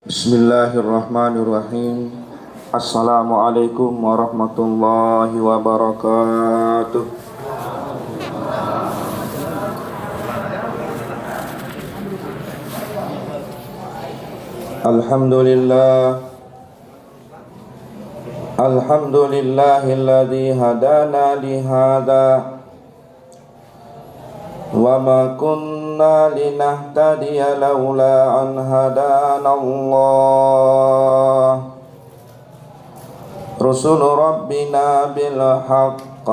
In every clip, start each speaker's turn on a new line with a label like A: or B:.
A: Bismillahirrahmanirrahim. Assalamualaikum warahmatullahi wabarakatuh. Alhamdulillah. Alhamdulillahilladzi hadana lihada wa ma kunna linahtadiya laula an hadana Allah. Rusul rabbina bil haqq.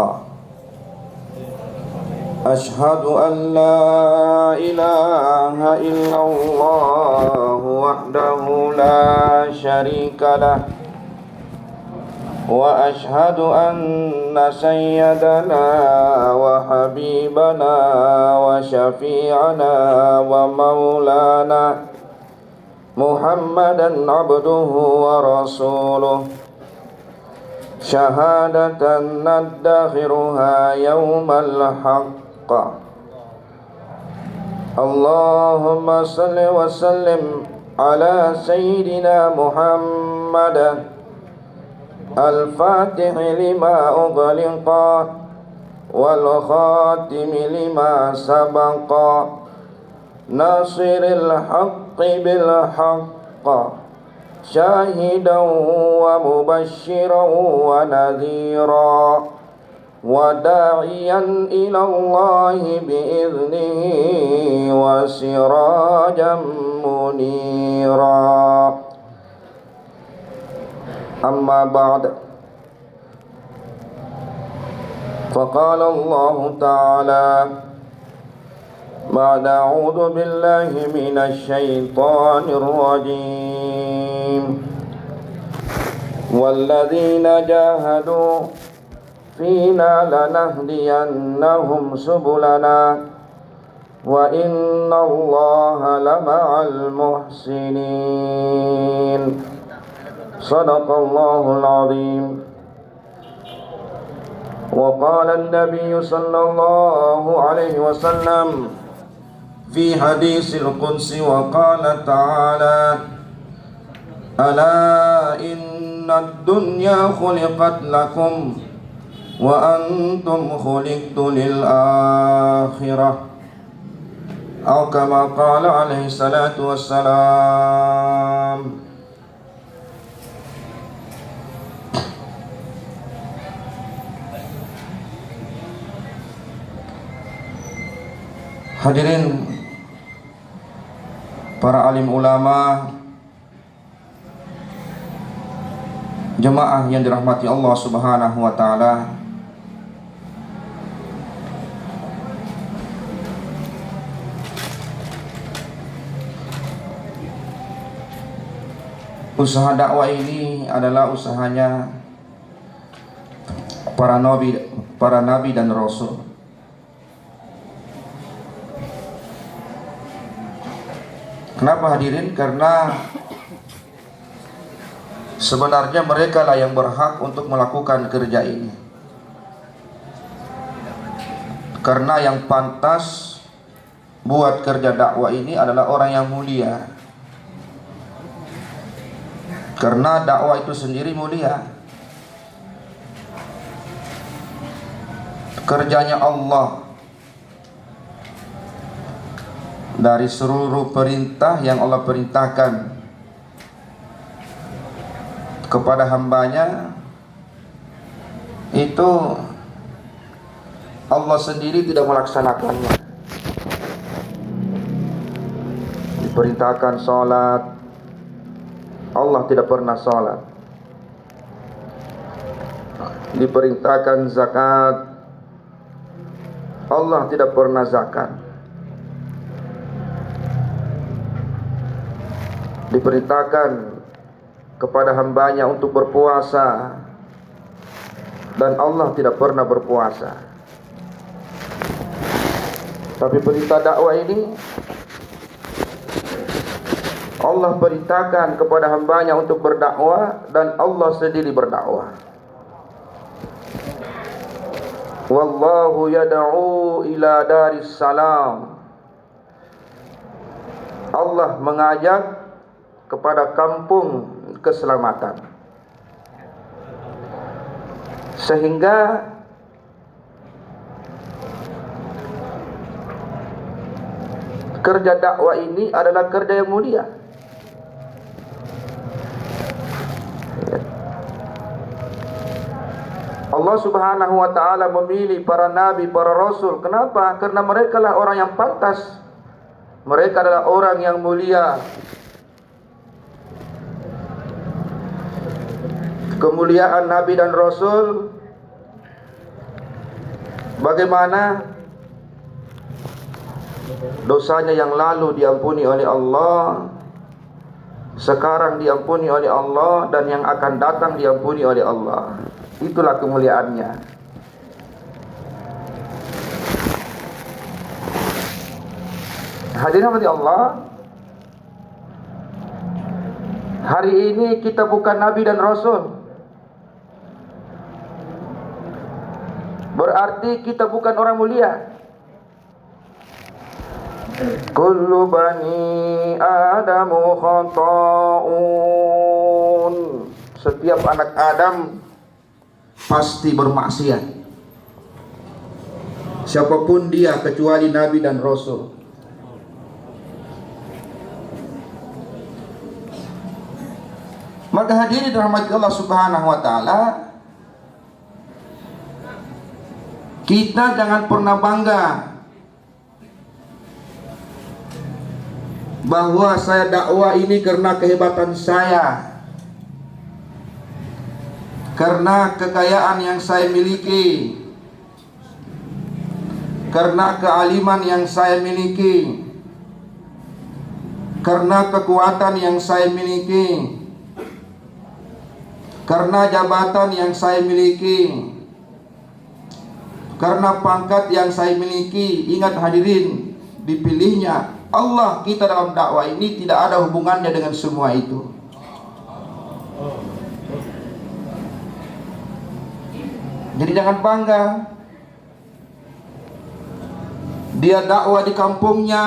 A: Ashhadu an la ilaha illallah wahdahu la syarika lah. Wa ashhadu anna sayyidana wa habibana wa syafi'ana wa maulana Muhammadan abduhu wa rasuluh syahadatan nadakhiruha yawmal haqq. Allahumma salli wa sallim ala sayyidina Muhammadan al-fatih lima ughliqa wal khatim lima sabaqa nasiril haqqi bil haqq syahidan wa mubasysyiran wa nadhira wa da'iyan ila Allah bi'idhnihi wa sirajan munira. Amma ba'd. Faqala Allah Ta'ala ba'da a'udzu billahi minasy syaithanir rajim. Walladzina jahadu fina lanahdiyannahum subulana wa innallaha lama'al muhsinin. Sadaqallahul azim. Wa qala an-nabiy sallallahu alaihi wasallam fi hadisil qudsi wa qala ta'ala ala innad dunya khuliqat lakum wa antum khuliqtu lil akhirah. Atau kama qala alaihi salatu wassalam. Hadirin para alim ulama, jemaah yang dirahmati Allah Subhanahu wa taala. Usaha dakwah ini adalah usahanya para nabi dan rasul. Kenapa hadirin? Karena sebenarnya mereka lah yang berhak untuk melakukan kerja ini. Karena yang pantas buat kerja dakwah ini adalah orang yang mulia. Karena dakwah itu sendiri mulia. Kerjanya Allah. Dari seluruh perintah yang Allah perintahkan kepada hambanya, itu Allah sendiri tidak melaksanakannya. Diperintahkan sholat, Allah tidak pernah sholat. Diperintahkan zakat, Allah tidak pernah zakat. Diperintahkan kepada hambanya untuk berpuasa, dan Allah tidak pernah berpuasa. Tapi perintah dakwah ini Allah perintahkan kepada hambanya untuk berdakwah, dan Allah sendiri berdakwah. Wallahu yad'u ila daris salam. Allah mengajak kepada kampung keselamatan. Sehingga kerja dakwah ini adalah kerja yang mulia. Allah Subhanahu wa taala memilih para nabi, para rasul. Kenapa? Karena mereka lah orang yang pantas. Mereka adalah orang yang mulia. Kemuliaan nabi dan rasul, bagaimana dosanya yang lalu diampuni oleh Allah, sekarang diampuni oleh Allah, dan yang akan datang diampuni oleh Allah. Itulah kemuliaannya. Hadirin hadirat Allah, hari ini kita bukan nabi dan rasul, berarti kita bukan orang mulia. Kullu bani Adamu khata'un. Setiap anak Adam pasti bermaksiat. Siapapun dia kecuali nabi dan rasul. Maka hadirin dirahmati Allah Subhanahu wa taala, kita jangan pernah bangga bahwa saya dakwah ini karena kehebatan saya, karena kekayaan yang saya miliki, karena kealiman yang saya miliki, karena kekuatan yang saya miliki, karena jabatan yang saya miliki, karena pangkat yang saya miliki. Ingat hadirin, dipilihnya Allah kita dalam dakwah ini tidak ada hubungannya dengan semua itu. Jadi jangan bangga dia dakwah di kampungnya,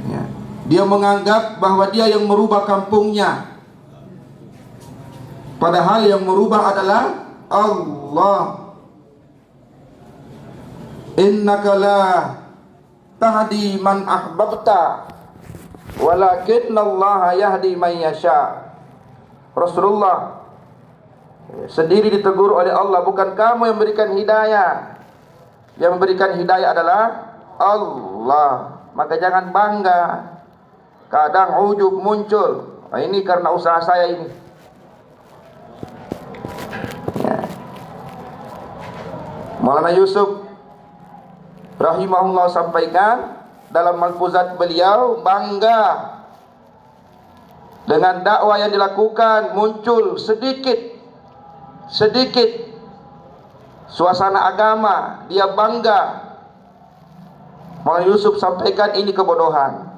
A: ya, dia menganggap bahwa dia yang merubah kampungnya, padahal yang merubah adalah Allah. Innaka la tahdi man ahbabta walakinallaha yahdi man yasha. Rasulullah sendiri ditegur oleh Allah, bukan kamu yang memberikan hidayah, yang memberikan hidayah adalah Allah. Maka jangan bangga. Kadang ujub muncul, nah, ini karena usaha saya ini. Maulana Yusuf rahimahullah sampaikan dalam malfuzat beliau, bangga dengan dakwah yang dilakukan. Muncul sedikit suasana agama, dia bangga. Maulana Yusuf sampaikan ini kebodohan.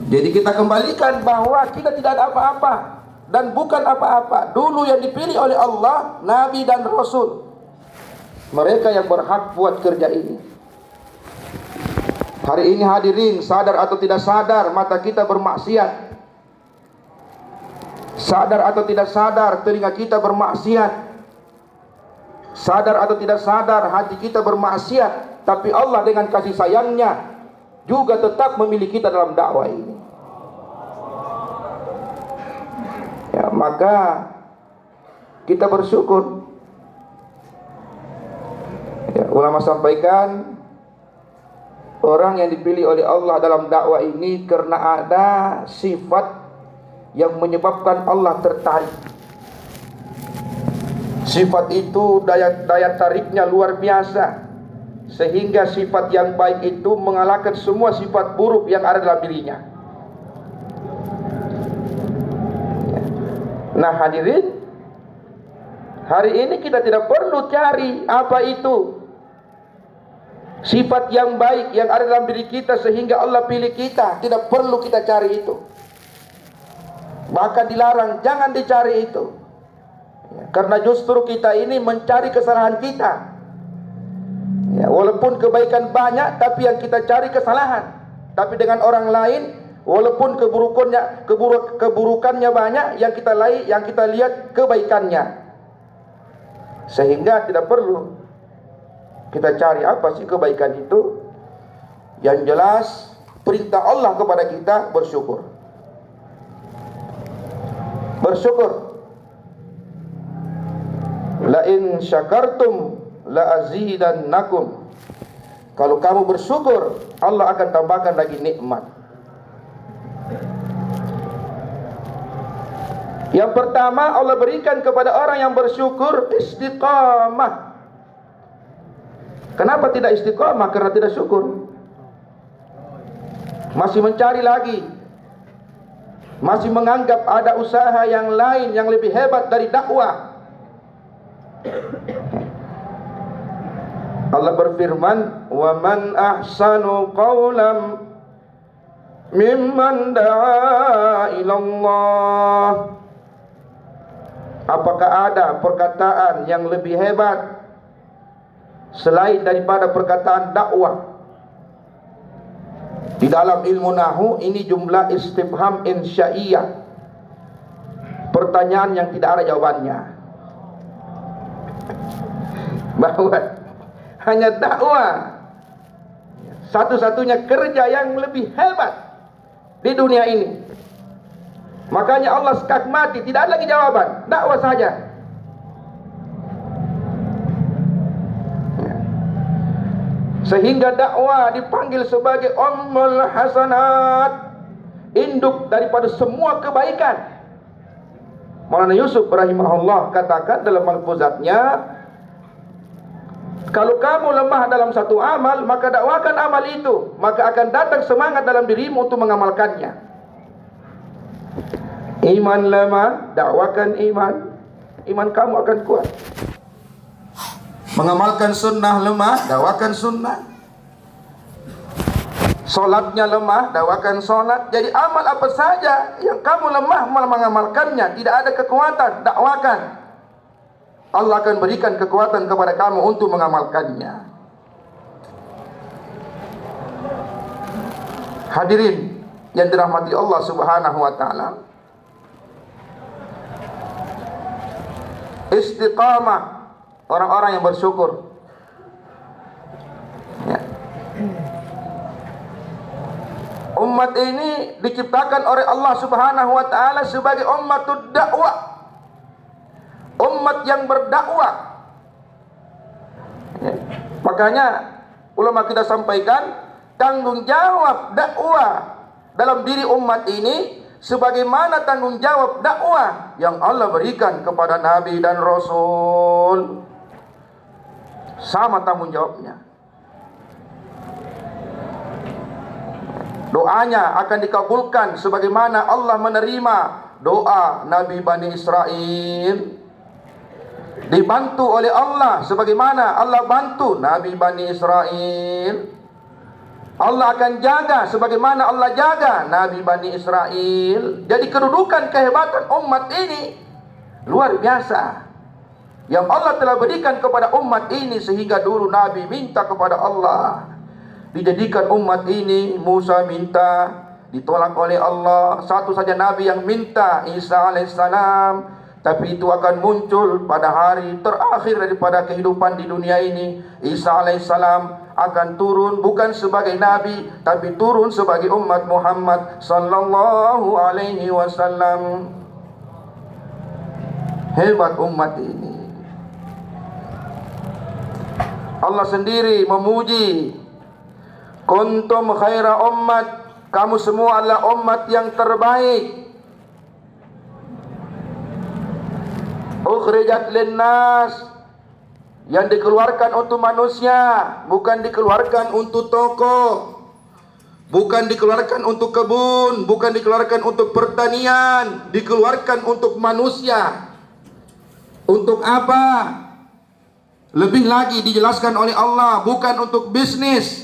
A: Jadi kita kembalikan bahwa kita tidak ada apa-apa dan bukan apa-apa. Dulu yang dipilih oleh Allah, nabi dan rasul, mereka yang berhak buat kerja ini. Hari ini hadirin, sadar atau tidak sadar, mata kita bermaksiat. Sadar atau tidak sadar, telinga kita bermaksiat. Sadar atau tidak sadar, hati kita bermaksiat. Tapi Allah dengan kasih sayangnya juga tetap memilih kita dalam dakwah ini. Ya, maka kita bersyukur. Ya, ulama sampaikan, orang yang dipilih oleh Allah dalam dakwah ini karena ada sifat yang menyebabkan Allah tertarik. Sifat itu daya tariknya luar biasa, sehingga sifat yang baik itu mengalahkan semua sifat buruk yang ada dalam dirinya. Nah hadirin, hari ini kita tidak perlu cari apa itu sifat yang baik yang ada dalam diri kita sehingga Allah pilih kita. Tidak perlu kita cari itu. Bahkan dilarang, jangan dicari itu. Karena justru kita ini mencari kesalahan kita. Ya, walaupun kebaikan banyak, tapi yang kita cari kesalahan. Tapi dengan orang lain, walaupun keburukannya banyak, yang kita lihat kebaikannya. Sehingga tidak perlu kita cari apa sih kebaikan itu. Yang jelas perintah Allah kepada kita bersyukur. Bersyukur. La in syakartum la azidannakum. Kalau kamu bersyukur, Allah akan tambahkan lagi nikmat. Yang pertama Allah berikan kepada orang yang bersyukur istiqamah. Kenapa tidak istiqamah? Karena tidak syukur. Masih mencari lagi, masih menganggap ada usaha yang lain yang lebih hebat dari dakwah. Allah berfirman, "Wa man ahsanu qawlan mimman da'a ilallah." Apakah ada perkataan yang lebih hebat selain daripada perkataan dakwah? Di dalam ilmu nahwu ini jumlah istifham insya'iyah, pertanyaan yang tidak ada jawabannya. Bahwa hanya dakwah satu-satunya kerja yang lebih hebat di dunia ini. Makanya Allah sekak mati, tidak ada lagi jawaban, dakwah saja. Sehingga dakwah dipanggil sebagai ummul hasanat, induk daripada semua kebaikan. Maulana Yusuf rahimahullah katakan dalam malfuzatnya, kalau kamu lemah dalam satu amal, maka dakwakan amal itu, maka akan datang semangat dalam dirimu untuk mengamalkannya. Iman lemah, dakwakan iman, iman kamu akan kuat. Mengamalkan sunnah lemah, dakwakan sunnah. Solatnya lemah, dakwakan solat. Jadi amal apa saja yang kamu lemah mengamalkannya, tidak ada kekuatan, dakwakan. Allah akan berikan kekuatan kepada kamu untuk mengamalkannya. Hadirin yang dirahmati Allah Subhanahu wa taala, istiqamah orang-orang yang bersyukur. Ya. Umat ini diciptakan oleh Allah Subhanahu wa taala sebagai ummatud dakwah, umat yang berdakwah. Ya. Makanya ulama kita sampaikan tanggung jawab dakwah dalam diri umat ini sebagaimana tanggung jawab dakwah yang Allah berikan kepada Nabi dan Rasul. Sama tanggung jawabnya. Doanya akan dikabulkan sebagaimana Allah menerima doa Nabi Bani Israel. Dibantu oleh Allah sebagaimana Allah bantu Nabi Bani Israel. Allah akan jaga sebagaimana Allah jaga Nabi Bani Israel. Jadi kedudukan kehebatan umat ini luar biasa, yang Allah telah berikan kepada umat ini. Sehingga dulu Nabi minta kepada Allah, dijadikan umat ini, Musa minta, ditolak oleh Allah. Satu saja Nabi yang minta, Isa alaihissalam. Tapi itu akan muncul pada hari terakhir daripada kehidupan di dunia ini. Isa alaihissalam akan turun bukan sebagai Nabi, tapi turun sebagai umat Muhammad sallallahu alaihi wasallam. Hebat umat ini. Allah sendiri memuji, kuntum khaira ummat, kamu semua adalah umat yang terbaik. Ukhrijat linnas, yang dikeluarkan untuk manusia, bukan dikeluarkan untuk toko, bukan dikeluarkan untuk kebun, bukan dikeluarkan untuk pertanian, dikeluarkan untuk manusia. Untuk apa? Lebih lagi dijelaskan oleh Allah, bukan untuk bisnis,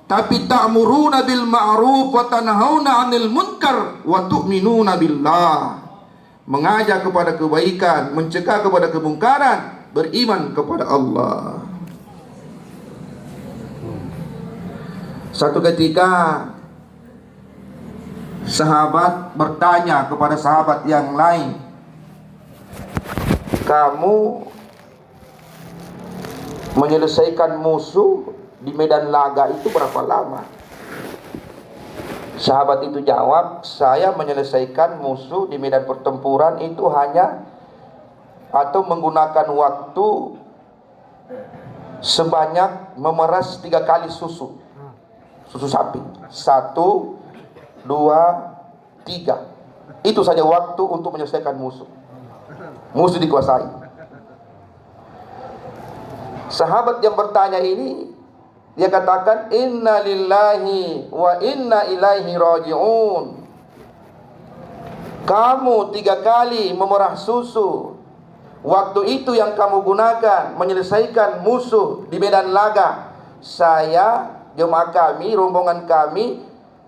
A: tapi ta'muruna bil ma'ruf wa tanhauna 'anil munkar wa tu'minuna billah. Mengajak kepada kebaikan, mencegah kepada kemungkaran, beriman kepada Allah. Satu ketika sahabat bertanya kepada sahabat yang lain, kamu menyelesaikan musuh di medan laga itu berapa lama? Sahabat itu jawab, saya menyelesaikan musuh di medan pertempuran itu hanya atau menggunakan waktu sebanyak memeras 3 kali susu sapi. 1, 2, 3. Itu saja waktu untuk menyelesaikan musuh. Musuh dikuasai. Sahabat yang bertanya ini, dia katakan, inna lillahi wa inna ilaihi raji'un. Kamu 3 kali memerah susu. Waktu itu yang kamu gunakan menyelesaikan musuh di medan laga. Saya, jemaah kami, rombongan kami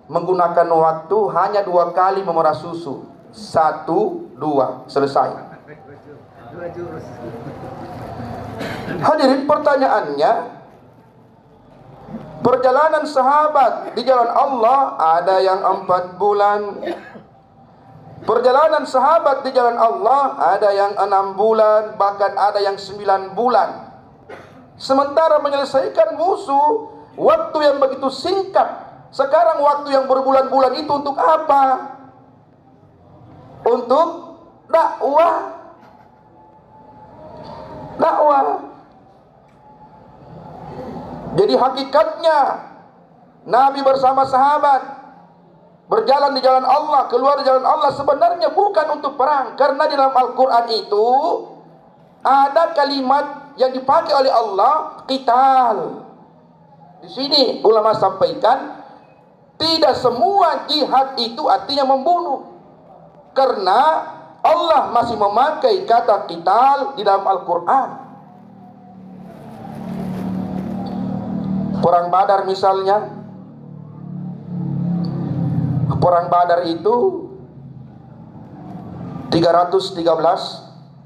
A: menggunakan waktu hanya 2 kali memerah susu. 1, 2, selesai. Hadirin, pertanyaannya, perjalanan sahabat di jalan Allah ada yang 4 bulan. Perjalanan sahabat di jalan Allah ada yang 6 bulan, bahkan ada yang 9 bulan. Sementara menyelesaikan musuh, waktu yang begitu singkat. Sekarang waktu yang berbulan-bulan itu untuk apa? Untuk dakwah. Dakwah. Jadi hakikatnya Nabi bersama sahabat berjalan di jalan Allah, keluar di jalan Allah sebenarnya bukan untuk perang. Karena di dalam Al-Quran itu ada kalimat yang dipakai oleh Allah, qital. Di sini ulama sampaikan, tidak semua jihad itu artinya membunuh. Karena Allah masih memakai kata qital di dalam Al-Quran. Perang Badar misalnya, Perang Badar itu 313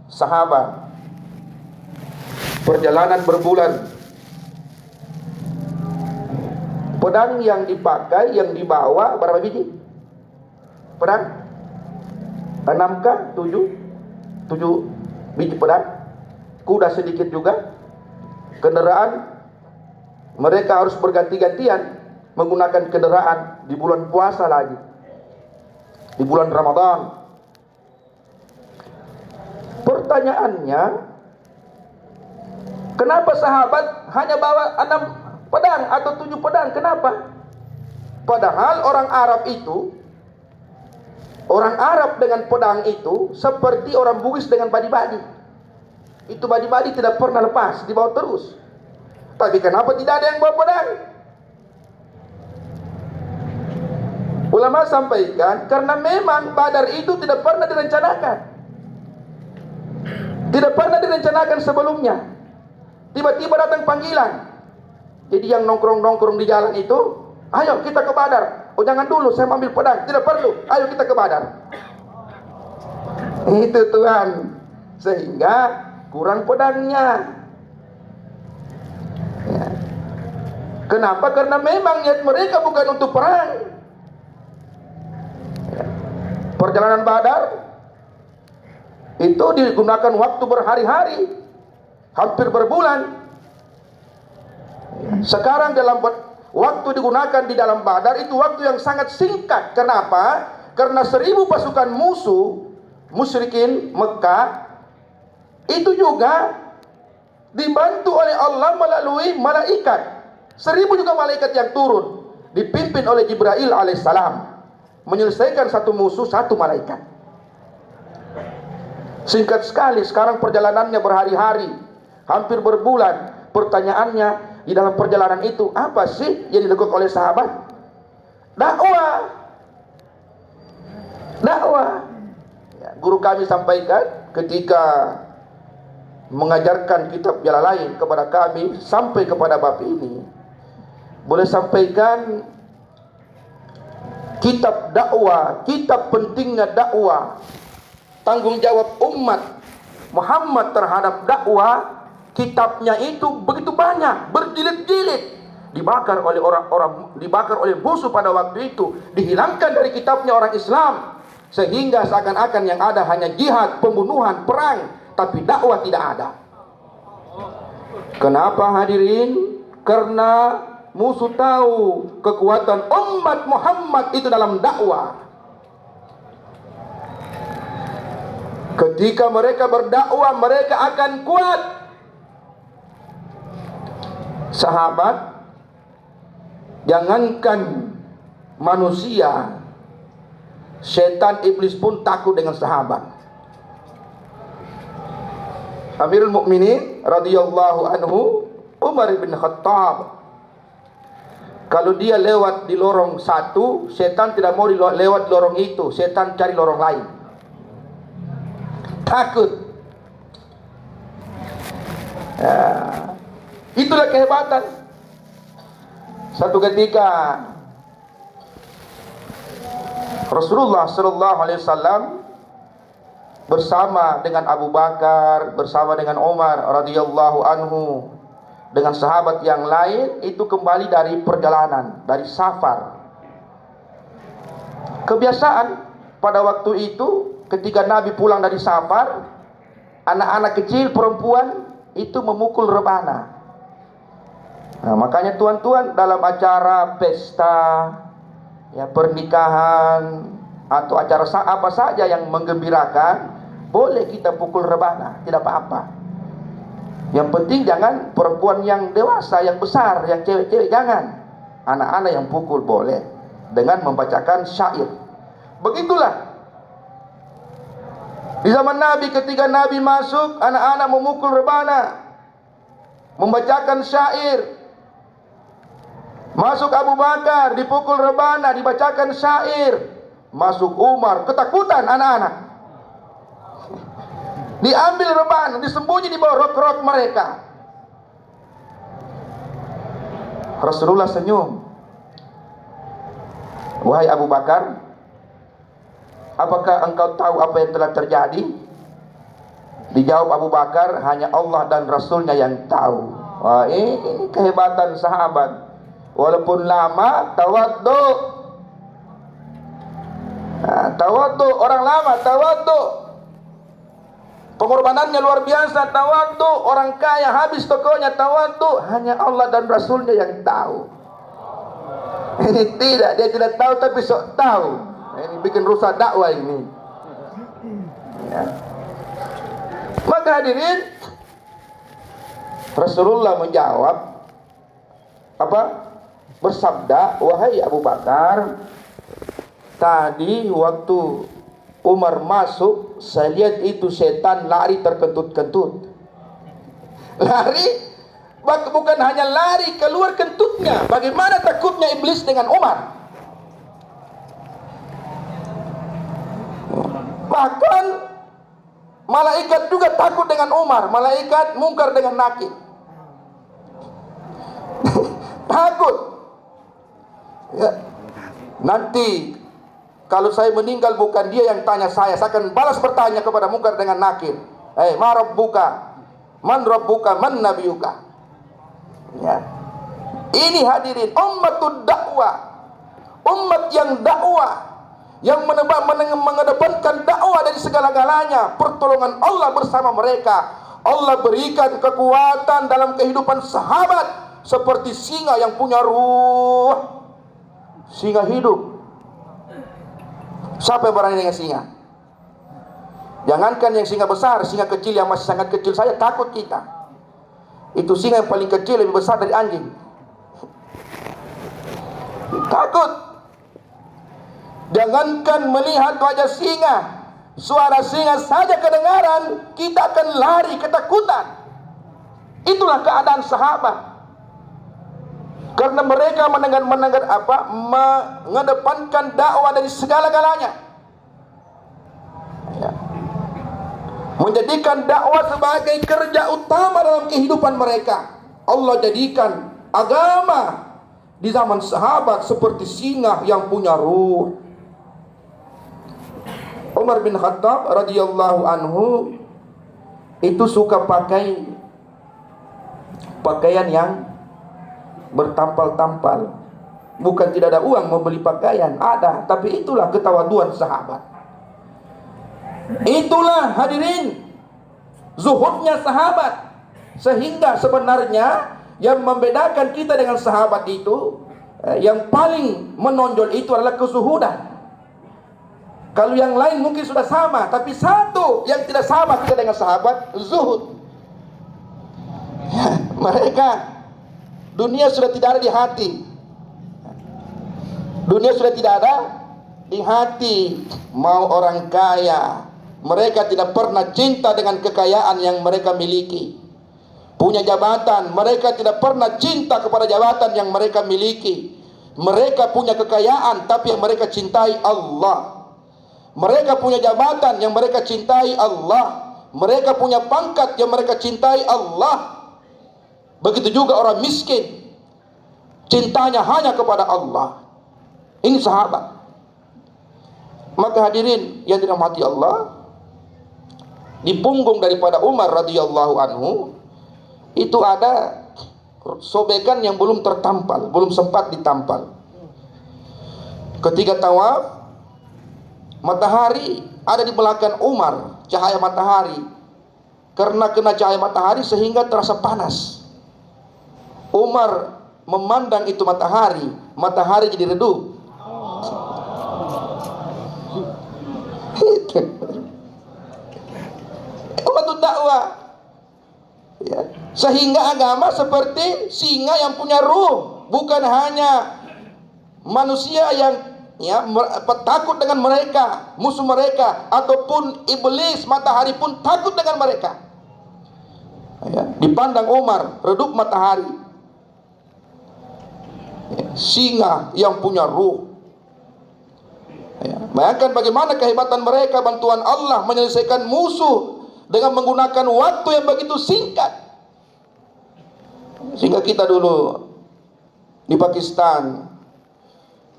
A: sahabat, perjalanan berbulan. Pedang yang dipakai, yang dibawa berapa biji? Pedang 6 kah? 7 biji pedang. Kuda sedikit juga. Kendaraan, mereka harus berganti-gantian menggunakan kendaraan di bulan puasa lagi, di bulan Ramadan. Pertanyaannya, kenapa sahabat hanya bawa 6 pedang atau 7 pedang? Kenapa? Padahal orang Arab itu, orang Arab dengan pedang itu seperti orang Bugis dengan badi-badi. Itu badi-badi tidak pernah lepas, dibawa terus. Tapi kenapa tidak ada yang bawa pedang? Ulama sampaikan, karena memang Badar itu tidak pernah direncanakan. Tidak pernah direncanakan sebelumnya. Tiba-tiba datang panggilan. Jadi yang nongkrong-nongkrong di jalan itu, ayo kita ke Badar. Oh jangan dulu, saya ambil pedang. Tidak perlu, ayo kita ke Badar. Itu Tuhan. Sehingga kurang pedangnya. Ya. Kenapa? Karena memang niat mereka bukan untuk perang. Perjalanan Badar itu digunakan waktu berhari-hari, hampir berbulan. Sekarang dalam waktu digunakan di dalam Badar itu waktu yang sangat singkat. Kenapa? Karena 1000 pasukan musuh musyrikin Mekah itu juga dibantu oleh Allah melalui malaikat. 1000 juga malaikat yang turun, dipimpin oleh Jibril alaihissalam, menyelesaikan satu musuh, 1 malaikat. Singkat sekali. Sekarang perjalanannya berhari-hari, hampir berbulan. Pertanyaannya, di dalam perjalanan itu apa sih yang dilakukan oleh sahabat? Dakwah. Dakwah. Ya, guru kami sampaikan ketika mengajarkan kitab jalan lain kepada kami, sampai kepada bab ini, boleh sampaikan kitab dakwah, kitab pentingnya dakwah, tanggung jawab umat Muhammad terhadap dakwah. Kitabnya itu begitu banyak, berjilid-jilid. dibakar oleh dibakar oleh musuh pada waktu itu, dihilangkan dari kitabnya orang Islam, sehingga seakan-akan yang ada hanya jihad, pembunuhan, perang, tapi dakwah tidak ada. Kenapa hadirin? Karena musuh tahu kekuatan umat Muhammad itu dalam dakwah. Ketika mereka berdakwah, mereka akan kuat. Sahabat, jangankan manusia, setan iblis pun takut dengan sahabat. Amirul Mukminin radhiyallahu anhu, Umar bin Khattab, kalau dia lewat di lorong satu, setan tidak mau lewat di lorong itu, setan cari lorong lain. Takut. Ya, itulah kehebatan. Satu ketika Rasulullah sallallahu alaihi wasallam bersama dengan Abu Bakar, bersama dengan Umar radhiyallahu anhu, dengan sahabat yang lain itu kembali dari perjalanan, dari safar. Kebiasaan pada waktu itu ketika Nabi pulang dari safar, anak-anak kecil perempuan itu memukul rebana. Nah, makanya tuan-tuan dalam acara pesta, ya, pernikahan atau acara apa saja yang menggembirakan, boleh kita pukul rebana, tidak apa-apa. Yang penting jangan perempuan yang dewasa, yang besar, yang cewek-cewek jangan. Anak-anak yang pukul boleh dengan membacakan syair. Begitulah di zaman Nabi, ketika Nabi masuk, anak-anak memukul rebana, membacakan syair. Masuk Abu Bakar, dipukul rebana, dibacakan syair. Masuk Umar, ketakutan anak-anak. Diambil rebana, disembunyi di bawah rok-rok mereka. Rasulullah senyum. Wahai Abu Bakar, apakah engkau tahu apa yang telah terjadi? Dijawab Abu Bakar, hanya Allah dan Rasulnya yang tahu. Wah, ini kehebatan sahabat. Walaupun lama, tawaddu. Nah, tawaddu, orang lama tawaddu. Pengorbanannya luar biasa, tawaddu. Orang kaya habis tokonya, tawaddu. Hanya Allah dan Rasulnya yang tahu. Ini tidak, dia tidak tahu tapi sok tahu. Ini bikin rusak dakwah ini. Ya. Maka hadirin, Rasulullah menjawab apa? Bersabda, wahai Abu Bakar, tadi waktu Umar masuk, saya lihat itu setan lari terkentut-kentut. Lari, bukan hanya lari, keluar kentutnya. Bagaimana takutnya iblis dengan Umar? Bahkan malaikat juga takut dengan Umar. Malaikat Mungkar dengan Nakir. Takut. Ya. Nanti kalau saya meninggal bukan dia yang tanya saya akan balas bertanya kepada Mungkar dengan Nakir. Ma rabbuka? Man rabbuka? Man nabiyuka? Ya. Ini hadirin ummatud dakwah. Umat yang dakwah, yang mengedepankan dakwah dari segala-galanya. Pertolongan Allah bersama mereka. Allah berikan kekuatan dalam kehidupan sahabat seperti singa yang punya ruh. Singa hidup. Siapa yang berani dengan singa? Jangankan yang singa besar, singa kecil yang masih sangat kecil saya takut kita. Itu singa yang paling kecil lebih besar dari anjing. Takut. Jangankan melihat wajah singa, suara singa saja kedengaran, kita akan lari ketakutan. Itulah keadaan sahabat. Karena mereka mengedepankan dakwah dari segala-galanya. Ya. Menjadikan dakwah sebagai kerja utama dalam kehidupan mereka. Allah jadikan agama di zaman sahabat seperti singa yang punya ruh. Umar bin Khattab radhiyallahu anhu itu suka pakai pakaian yang bertampal-tampal. Bukan tidak ada uang membeli pakaian, ada, tapi itulah ketawaduan sahabat. Itulah hadirin zuhudnya sahabat. Sehingga sebenarnya yang membedakan kita dengan sahabat itu, yang paling menonjol itu adalah kezuhudan. Kalau yang lain mungkin sudah sama, tapi satu yang tidak sama kita dengan sahabat, zuhud. Mereka, dunia sudah tidak ada di hati. Dunia sudah tidak ada di hati. Mau orang kaya, mereka tidak pernah cinta dengan kekayaan yang mereka miliki. Punya jabatan, mereka tidak pernah cinta kepada jabatan yang mereka miliki. Mereka punya kekayaan, tapi yang mereka cintai Allah. Mereka punya jabatan, yang mereka cintai Allah. Mereka punya pangkat, yang mereka cintai Allah. Begitu juga orang miskin, cintanya hanya kepada Allah. Ini sahabat. Maka hadirin yang dirahmati Allah, di punggung daripada Umar radhiyallahu anhu itu ada sobekan yang belum tertampal, belum sempat ditampal. Ketika tawaf, matahari ada di belakang Umar, cahaya matahari. Karena kena cahaya matahari sehingga terasa panas. Umar memandang itu matahari, matahari jadi redup. Untuk dakwah, ya. Sehingga agama seperti singa yang punya ruh, bukan hanya manusia yang takut dengan mereka, musuh mereka, ataupun iblis, matahari pun takut dengan mereka. Ya. Dipandang Umar, redup matahari, ya. Singa yang punya ruh. Ya. Bayangkan bagaimana kehebatan mereka, bantuan Allah menyelesaikan musuh dengan menggunakan waktu yang begitu singkat. Sehingga kita dulu di Pakistan,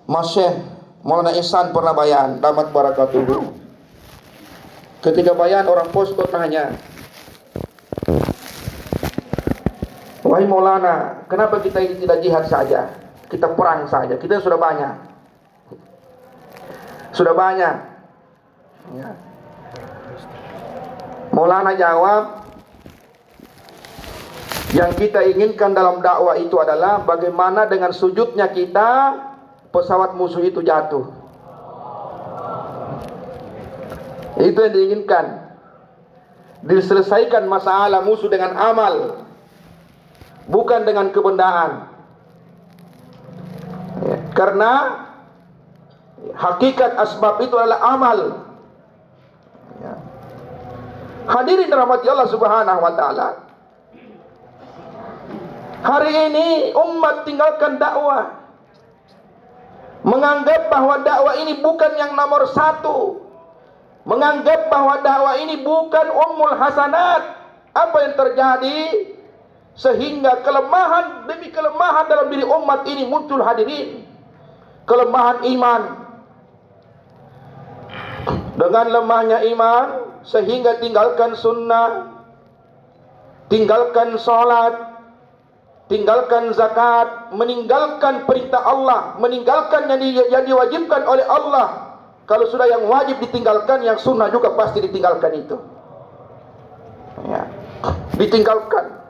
A: Masyaikh Maulana Ihsan pernah bayan, damat barakatuh. Ketika bayan, orang posko tanya, wahai Maulana, kenapa kita ini tidak jihad saja, kita perang saja, kita sudah banyak. Sudah banyak, ya. Maulana jawab, yang kita inginkan dalam dakwah itu adalah bagaimana dengan sujudnya kita, pesawat musuh itu jatuh. Itu yang diinginkan. Diselesaikan masalah musuh dengan amal, bukan dengan kebendaan. Ya, karena hakikat asbab itu adalah amal. Ya. Hadirin rahmati Allah Subhanahu wa taala. Hari ini umat tinggalkan dakwah, menganggap bahwa dakwah ini bukan yang nomor satu, menganggap bahwa dakwah ini bukan ummul hasanat. Apa yang terjadi sehingga kelemahan demi kelemahan dalam diri umat ini muncul, hadirin. Kelemahan iman. Dengan lemahnya iman sehingga tinggalkan sunnah, tinggalkan sholat, tinggalkan zakat, meninggalkan perintah Allah, meninggalkan yang diwajibkan oleh Allah. Kalau sudah yang wajib ditinggalkan, yang sunnah juga pasti ditinggalkan itu. Ya, ditinggalkan.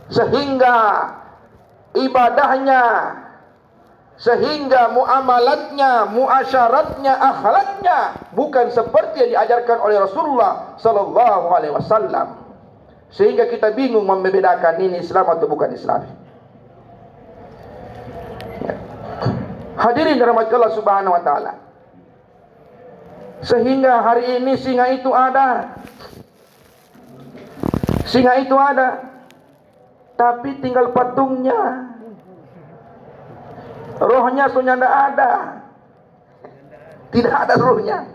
A: Sehingga ibadahnya, sehingga muamalatnya, muasyaratnya, akhlaknya bukan seperti yang diajarkan oleh Rasulullah sallallahu alaihi wasallam. Sehingga kita bingung membedakan ini Islam atau bukan Islam. Ya. Hadirin dirahmati Allah Subhanahu wa taala. Sehingga hari ini singa itu ada. Singa itu ada, tapi tinggal patungnya. Rohnya sudah tidak ada. Tidak ada rohnya.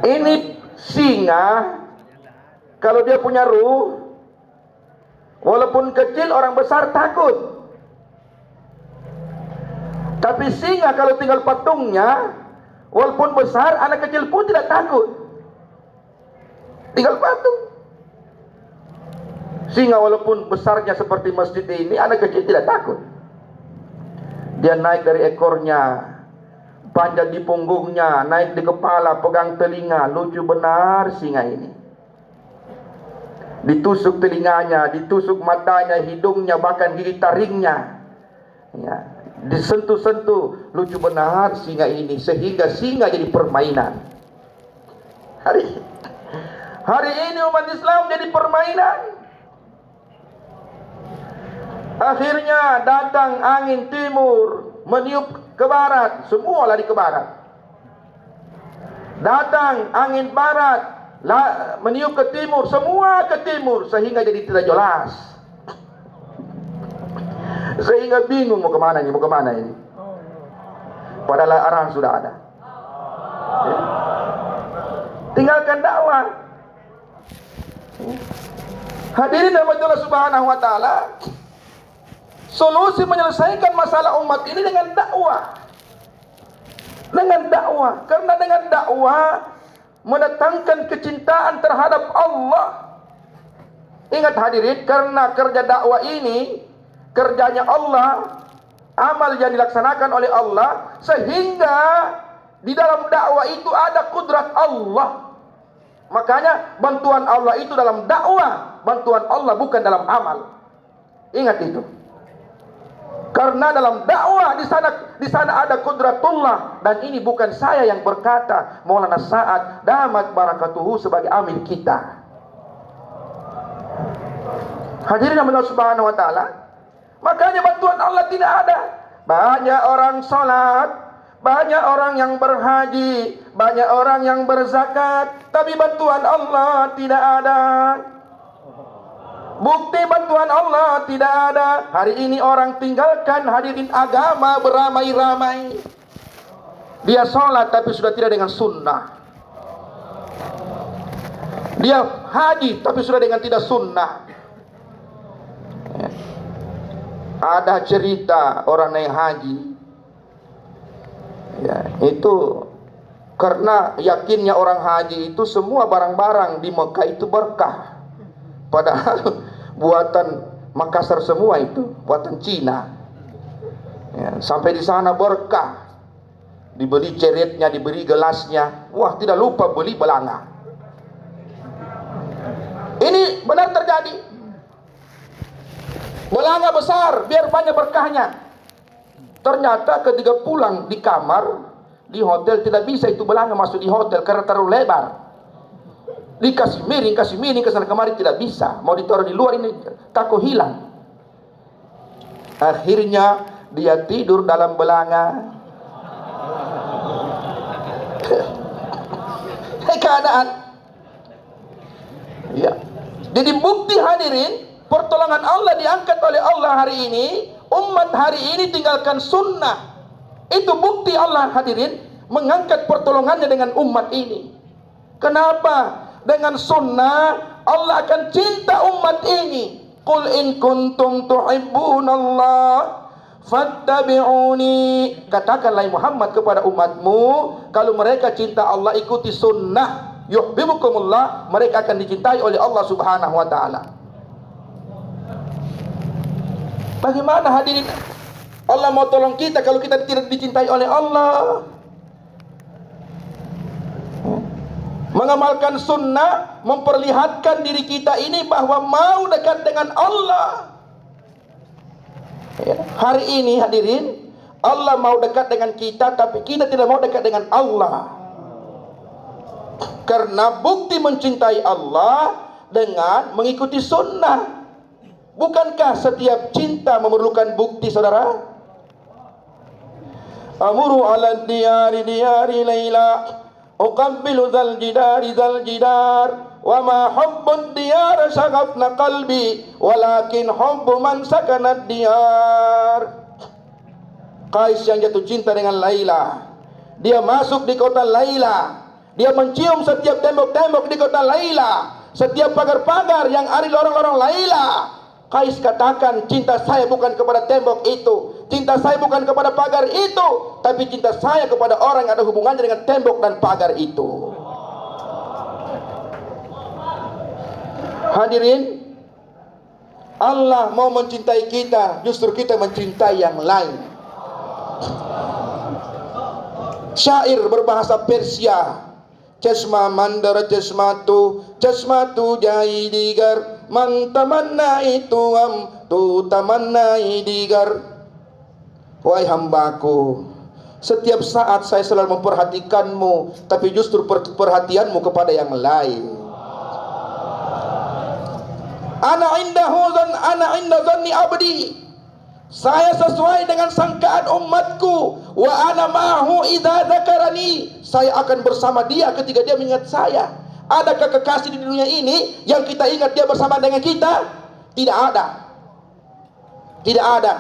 A: Ini singa, kalau dia punya ruh, walaupun kecil orang besar takut. Tapi singa kalau tinggal patungnya, walaupun besar anak kecil pun tidak takut. Tinggal patung. Sehingga walaupun besarnya seperti masjid ini, anak kecil tidak takut. Dia naik dari ekornya, panjat di punggungnya, naik di kepala, pegang telinga. Lucu benar singa ini. Ditusuk telinganya, ditusuk matanya, hidungnya, bahkan gigi taringnya. Ya, disentuh-sentuh. Lucu benar singa ini, sehingga singa jadi permainan. Hari ini umat Islam jadi permainan. Akhirnya datang angin timur meniup ke barat, semua lari ke barat. Datang angin barat meniup ke timur, semua ke timur, sehingga jadi tidak jelas. Sehingga bingung mau kemana ini. Padahal arahan sudah ada. Ya. Tinggalkan dakwah. Hadirin rahmatullah subhanahu wa ta'ala, solusi menyelesaikan masalah umat ini dengan dakwah. Dengan dakwah. Karena dengan dakwah mendatangkan kecintaan terhadap Allah. Ingat hadirin, karena kerja dakwah ini kerjanya Allah, amal yang dilaksanakan oleh Allah, sehingga di dalam dakwah itu ada kudrat Allah. Makanya bantuan Allah itu dalam dakwah, bantuan Allah bukan dalam amal. Ingat itu. Karena dalam dakwah di sana ada kudratullah, dan ini bukan saya yang berkata, Maulana Sa'ad damat barakatuhu sebagai amil kita. Hadirin Allah subhanahu wa ta'ala, makanya bantuan Allah tidak ada. Banyak orang salat, banyak orang yang berhaji, banyak orang yang berzakat, tapi bantuan Allah tidak ada. Bukti bantuan Allah tidak ada. Hari ini orang tinggalkan hadirin agama beramai-ramai. Dia sholat tapi sudah tidak dengan sunnah. Dia haji tapi sudah dengan tidak sunnah. Ada cerita orang naik haji. Ya, itu karena yakinnya orang haji itu semua barang-barang di Mekah itu berkah. Padahal buatan Makassar semua itu, buatan Cina. Ya, sampai di sana berkah. Dibeli ceritnya, diberi gelasnya. Wah, tidak lupa beli belanga. Ini benar terjadi. Belanga besar, biar banyak berkahnya. Ternyata ketika pulang di kamar, di hotel tidak bisa itu belanga masuk di hotel karena terlalu lebar. Dikasih miring kesana kemari tidak bisa. Mau ditaruh di luar ini takut hilang. Akhirnya dia tidur dalam belanga. Keadaan. Ya. Jadi bukti hadirin, pertolongan Allah diangkat oleh Allah hari ini. Umat hari ini tinggalkan sunnah. Itu bukti Allah hadirin mengangkat pertolongannya dengan umat ini. Kenapa? Dengan sunnah Allah akan cinta umat ini. Qul in kuntum tuhibbunallah fattabi'uni. Katakanlah Muhammad kepada umatmu, kalau mereka cinta Allah ikuti sunnah, yuhibbukumullah, mereka akan dicintai oleh Allah subhanahu wa ta'ala. Bagaimana hadirin Allah mau tolong kita kalau kita tidak dicintai oleh Allah? Mengamalkan sunnah memperlihatkan diri kita ini bahwa mau dekat dengan Allah. Ya. Hari ini hadirin, Allah mau dekat dengan kita, tapi kita tidak mau dekat dengan Allah. Karena bukti mencintai Allah dengan mengikuti sunnah. Bukankah setiap cinta memerlukan bukti, saudara? Amuru ala diyari layla, uqabbilu zal jidar, wa ma hubbud diyar syaghafna qalbi, walakin hubbu man sakanad diyar. Qais yang jatuh cinta dengan Laila, dia masuk di kota Laila, dia mencium setiap tembok-tembok di kota Laila, setiap pagar-pagar yang ada di lorong-lorong Laila. Qais katakan, cinta saya bukan kepada tembok itu, cinta saya bukan kepada pagar itu, tapi cinta saya kepada orang yang ada hubungannya dengan tembok dan pagar itu. Hadirin, Allah mau mencintai kita, justru kita mencintai yang lain. Syair berbahasa Persia, Chesma mandara chesmatu jai digar man tamanna itu tu tamanna digar. Wahai hambaku, setiap saat saya selalu memperhatikanmu, tapi justru perhatianmu kepada yang lain. Ana inda zanni abdi. Saya sesuai dengan sangkaan umatku. Wa ana ma'ahu idza dzakarani. Saya akan bersama dia ketika dia mengingat saya. Adakah kekasih di dunia ini yang kita ingat dia bersama dengan kita? Tidak ada. Tidak ada.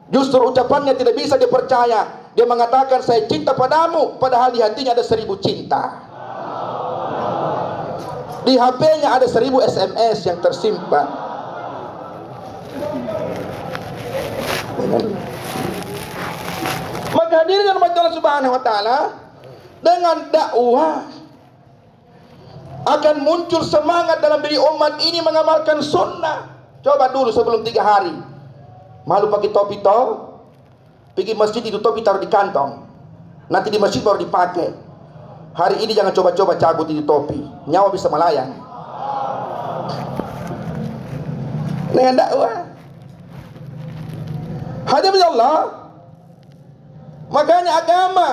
A: Justru ucapannya tidak bisa dipercaya. Dia mengatakan saya cinta padamu, padahal di hatinya ada 1000 cinta. Di HP-nya ada 1000 SMS yang tersimpan. Maka hadirin Allah Subhanahu wa taala, dengan dakwah akan muncul semangat dalam diri umat ini mengamalkan sunnah. Coba dulu sebelum 3 hari malu pakai topi toh, pergi masjid itu topi taruh di kantong, nanti di masjid baru dipakai. Hari ini jangan coba-coba cabut itu topi, nyawa bisa melayang. Dengan dakwah hadirin Allah, makanya agama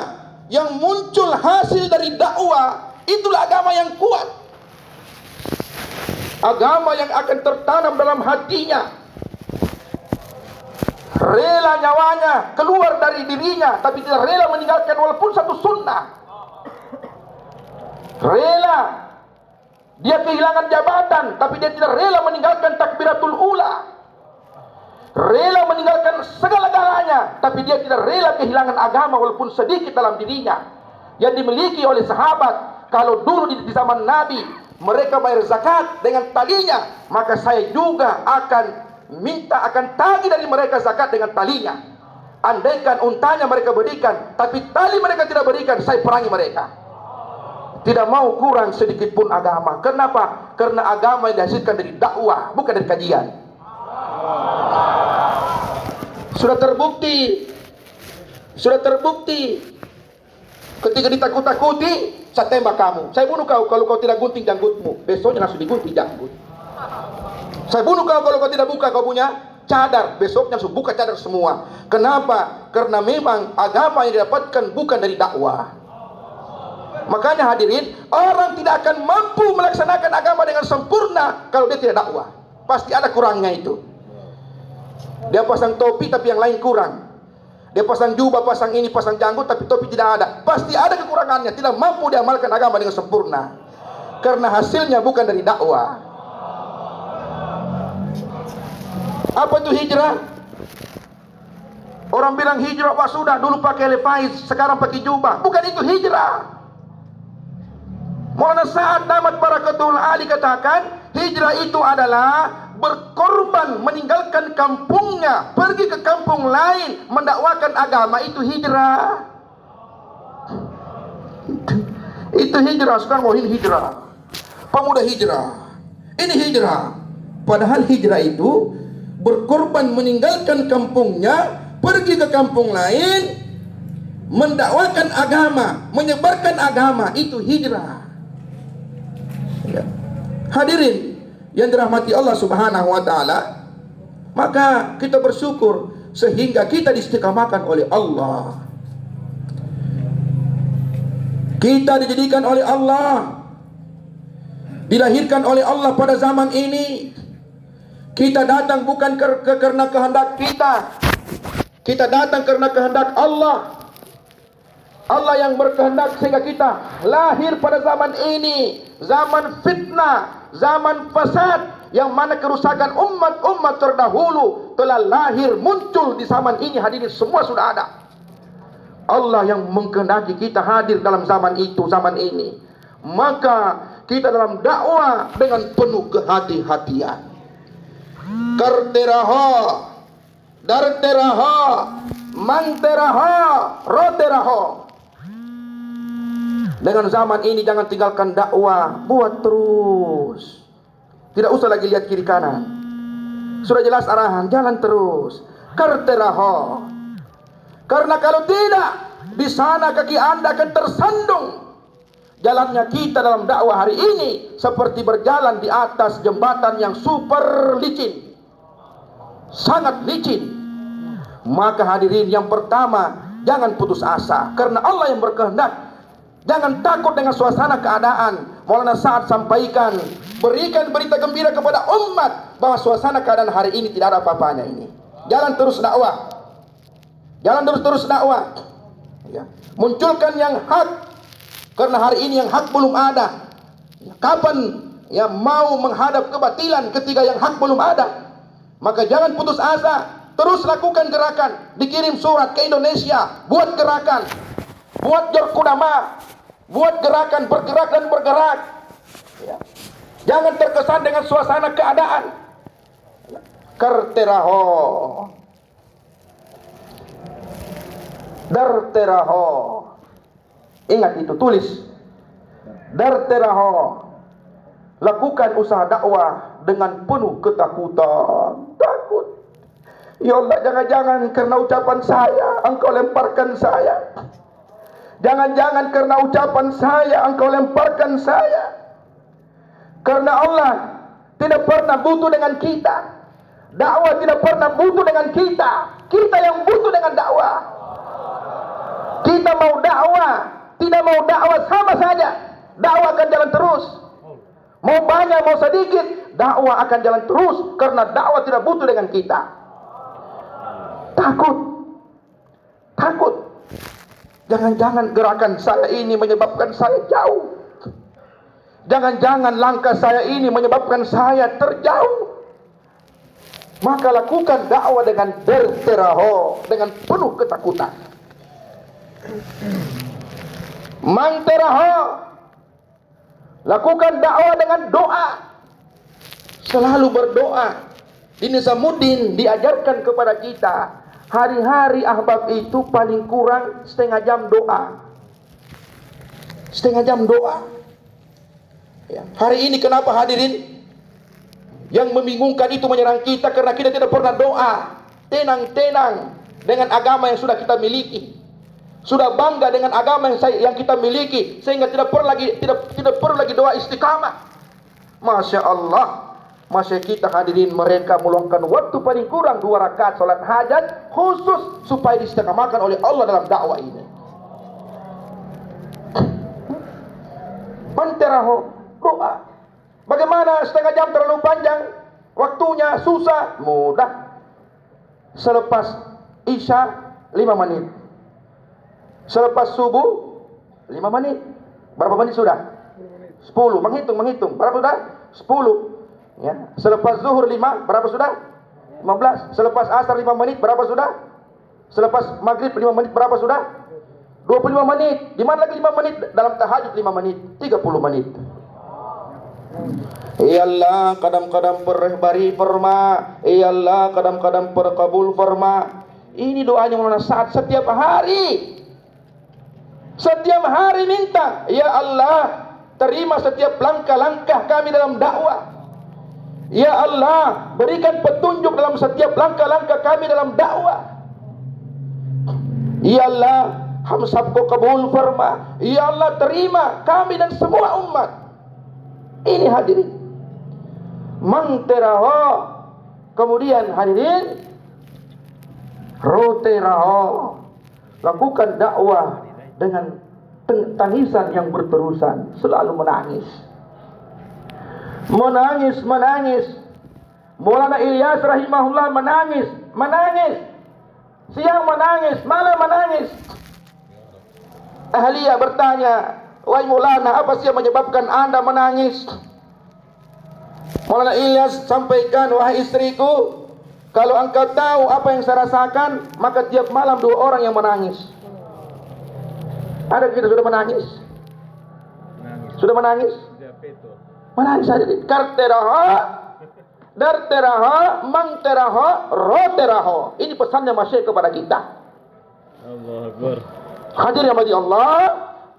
A: yang muncul hasil dari dakwah itulah agama yang kuat. Agama yang akan tertanam dalam hatinya, rela nyawanya keluar dari dirinya, tapi tidak rela meninggalkan walaupun satu sunnah. Rela dia kehilangan jabatan, tapi dia tidak rela meninggalkan takbiratul ula. Rela meninggalkan segala-galanya, tapi dia tidak rela kehilangan agama walaupun sedikit dalam dirinya yang dimiliki oleh sahabat. Kalau dulu di zaman Nabi mereka bayar zakat dengan talinya, maka saya juga akan tagih dari mereka zakat dengan talinya. Andaikan untanya mereka berikan, tapi tali mereka tidak berikan, saya perangi mereka. Tidak mau kurang sedikit pun agama. Kenapa? Karena agama yang dihasilkan dari dakwah, bukan dari kajian. Sudah terbukti. Ketika ditakut-takuti, saya tembak kamu, saya bunuh kau kalau kau tidak gunting janggutmu. Besoknya langsung digunting janggut. Saya bunuh kau kalau kau tidak buka kau punya cadar. Besoknya langsung buka cadar semua. Kenapa? Karena memang agama yang didapatkan bukan dari dakwah. Makanya hadirin, orang tidak akan mampu melaksanakan agama dengan sempurna kalau dia tidak dakwah. Pasti ada kurangnya itu. Dia pasang topi tapi yang lain kurang. Dia pasang jubah, pasang ini, pasang janggut tapi topi tidak ada. Pasti ada kekurangannya, tidak mampu diamalkan agama dengan sempurna. Karena hasilnya bukan dari dakwah. Apa itu hijrah? Orang bilang hijrah, wah sudah dulu pakai levi's, sekarang pakai jubah. Bukan itu hijrah. Maulana Sa'ad Damat Barakatul Ali katakan, hijrah itu adalah berkorban meninggalkan kampungnya, pergi ke kampung lain, mendakwakan agama. Itu hijrah. Itu hijrah. Sekarang mau ini hijrah, pemuda hijrah, ini hijrah. Padahal hijrah itu berkorban meninggalkan kampungnya, pergi ke kampung lain, mendakwakan agama, menyebarkan agama. Itu hijrah. Ya. Hadirin yang dirahmati Allah Subhanahu wa taala, maka kita bersyukur sehingga kita diistiqamahkan oleh Allah. Kita dijadikan oleh Allah, dilahirkan oleh Allah pada zaman ini. Kita datang bukan karena kehendak kita. Kita datang karena kehendak Allah. Allah yang berkehendak sehingga kita lahir pada zaman ini, zaman fitnah, zaman fasad, yang mana kerusakan umat-umat terdahulu telah lahir muncul di zaman ini. Hadirin semua sudah ada. Allah yang mengkehendaki kita hadir dalam zaman itu, zaman ini. Maka kita dalam dakwah dengan penuh kehati-hatian. Karteraha, darteraha, manteraha, roteraha. Dengan zaman ini jangan tinggalkan dakwah, buat terus. Tidak usah lagi lihat kiri kanan. Sudah jelas arahan, jalan terus. Karteraho. Karena kalau tidak, di sana kaki Anda akan tersandung. Jalannya kita dalam dakwah hari ini seperti berjalan di atas jembatan yang super licin. Sangat licin. Maka hadirin, yang pertama, jangan putus asa, karena Allah yang berkehendak. Jangan takut dengan suasana keadaan. Maulana Sa'ad sampaikan, berikan berita gembira kepada umat bahwa suasana keadaan hari ini tidak ada apa-apanya ini. Jalan terus dakwah. Jalan terus dakwah. Ya. Munculkan yang hak, karena hari ini yang hak belum ada. Kapan ya mau menghadap kebatilan ketika yang hak belum ada? Maka jangan putus asa. Terus lakukan gerakan. Dikirim surat ke Indonesia, buat gerakan, buat jorkudama, buat gerakan, bergerak dan bergerak. Ya. Jangan terkesan dengan suasana keadaan. Karteraho, darteraho. Ingat itu, tulis. Darteraho. Lakukan usaha dakwah dengan penuh ketakutan. Takut. Ya Allah, jangan-jangan karena ucapan saya Engkau lemparkan saya. Jangan-jangan karena ucapan saya Engkau lemparkan saya. Karena Allah tidak pernah butuh dengan kita. Dakwah tidak pernah butuh dengan kita. Kita yang butuh dengan dakwah. Kita mau dakwah, tidak mau dakwah sama saja. Dakwah akan jalan terus. Mau banyak mau sedikit, dakwah akan jalan terus, karena dakwah tidak butuh dengan kita. Takut. Jangan-jangan gerakan saya ini menyebabkan saya jauh. Jangan-jangan langkah saya ini menyebabkan saya terjauh. Maka lakukan dakwah dengan berteraho, dengan penuh ketakutan. Mangteraho. Lakukan dakwah dengan doa. Selalu berdoa. Di Nizamuddin diajarkan kepada kita, hari-hari ahbab itu paling kurang setengah jam doa. Setengah jam doa. Ya. Hari ini kenapa hadirin? Yang membingungkan itu menyerang kita karena kita tidak pernah doa. Tenang-tenang dengan agama yang sudah kita miliki. Sudah bangga dengan agama yang kita miliki, sehingga tidak perlu lagi doa istiqamah. Masya Allah. Masya kita hadirin, mereka meluangkan waktu paling kurang 2 rakaat salat hajat khusus supaya diistiqamahkan oleh Allah dalam dakwah ini. Manteraho, doa. Bagaimana setengah jam terlalu panjang? Waktunya susah, mudah. Selepas Isya 5 menit. Selepas subuh 5 menit. Berapa menit sudah? 10. Menghitung. Berapa sudah? 10. Ya. Selepas zuhur 5, berapa sudah? 15. Selepas asar 5 menit, berapa sudah? Selepas maghrib 5 menit, berapa sudah? 25 menit. Di mana lagi 5 menit? Dalam tahajud 5 menit, 30 menit. Ya Allah, kadam-kadam perhbari farma. Ya Allah, kadam-kadam perkabul farma. Ini doanya Maulana Sa'ad setiap hari. Setiap hari minta, ya Allah, terima setiap langkah-langkah kami dalam dakwah. Ya Allah, berikan petunjuk dalam setiap langkah-langkah kami dalam dakwah. Ya Allah, hamsabku kabul farma. Ya Allah, terima kami dan semua umat. Ini hadirin. Mangteraho. Kemudian hadirin, roteraho. Lakukan dakwah dengan tangisan yang berterusan, selalu menangis. Maulana Ilyas rahimahullah menangis. Siang menangis, malam menangis. Ahliya bertanya, wahai Maulana, apa sih yang menyebabkan Anda menangis? Maulana Ilyas sampaikan, wahai istriku, kalau engkau tahu apa yang saya rasakan, maka tiap malam 2 orang yang menangis. Ada kita sudah menangis? Sudah menangis? Menangis saja. Karteraho, darteraho, mangteraho, roteraho. Ini pesannya masih kepada kita.
B: Allah Akbar.
A: Hadirin yang dirahmati Allah,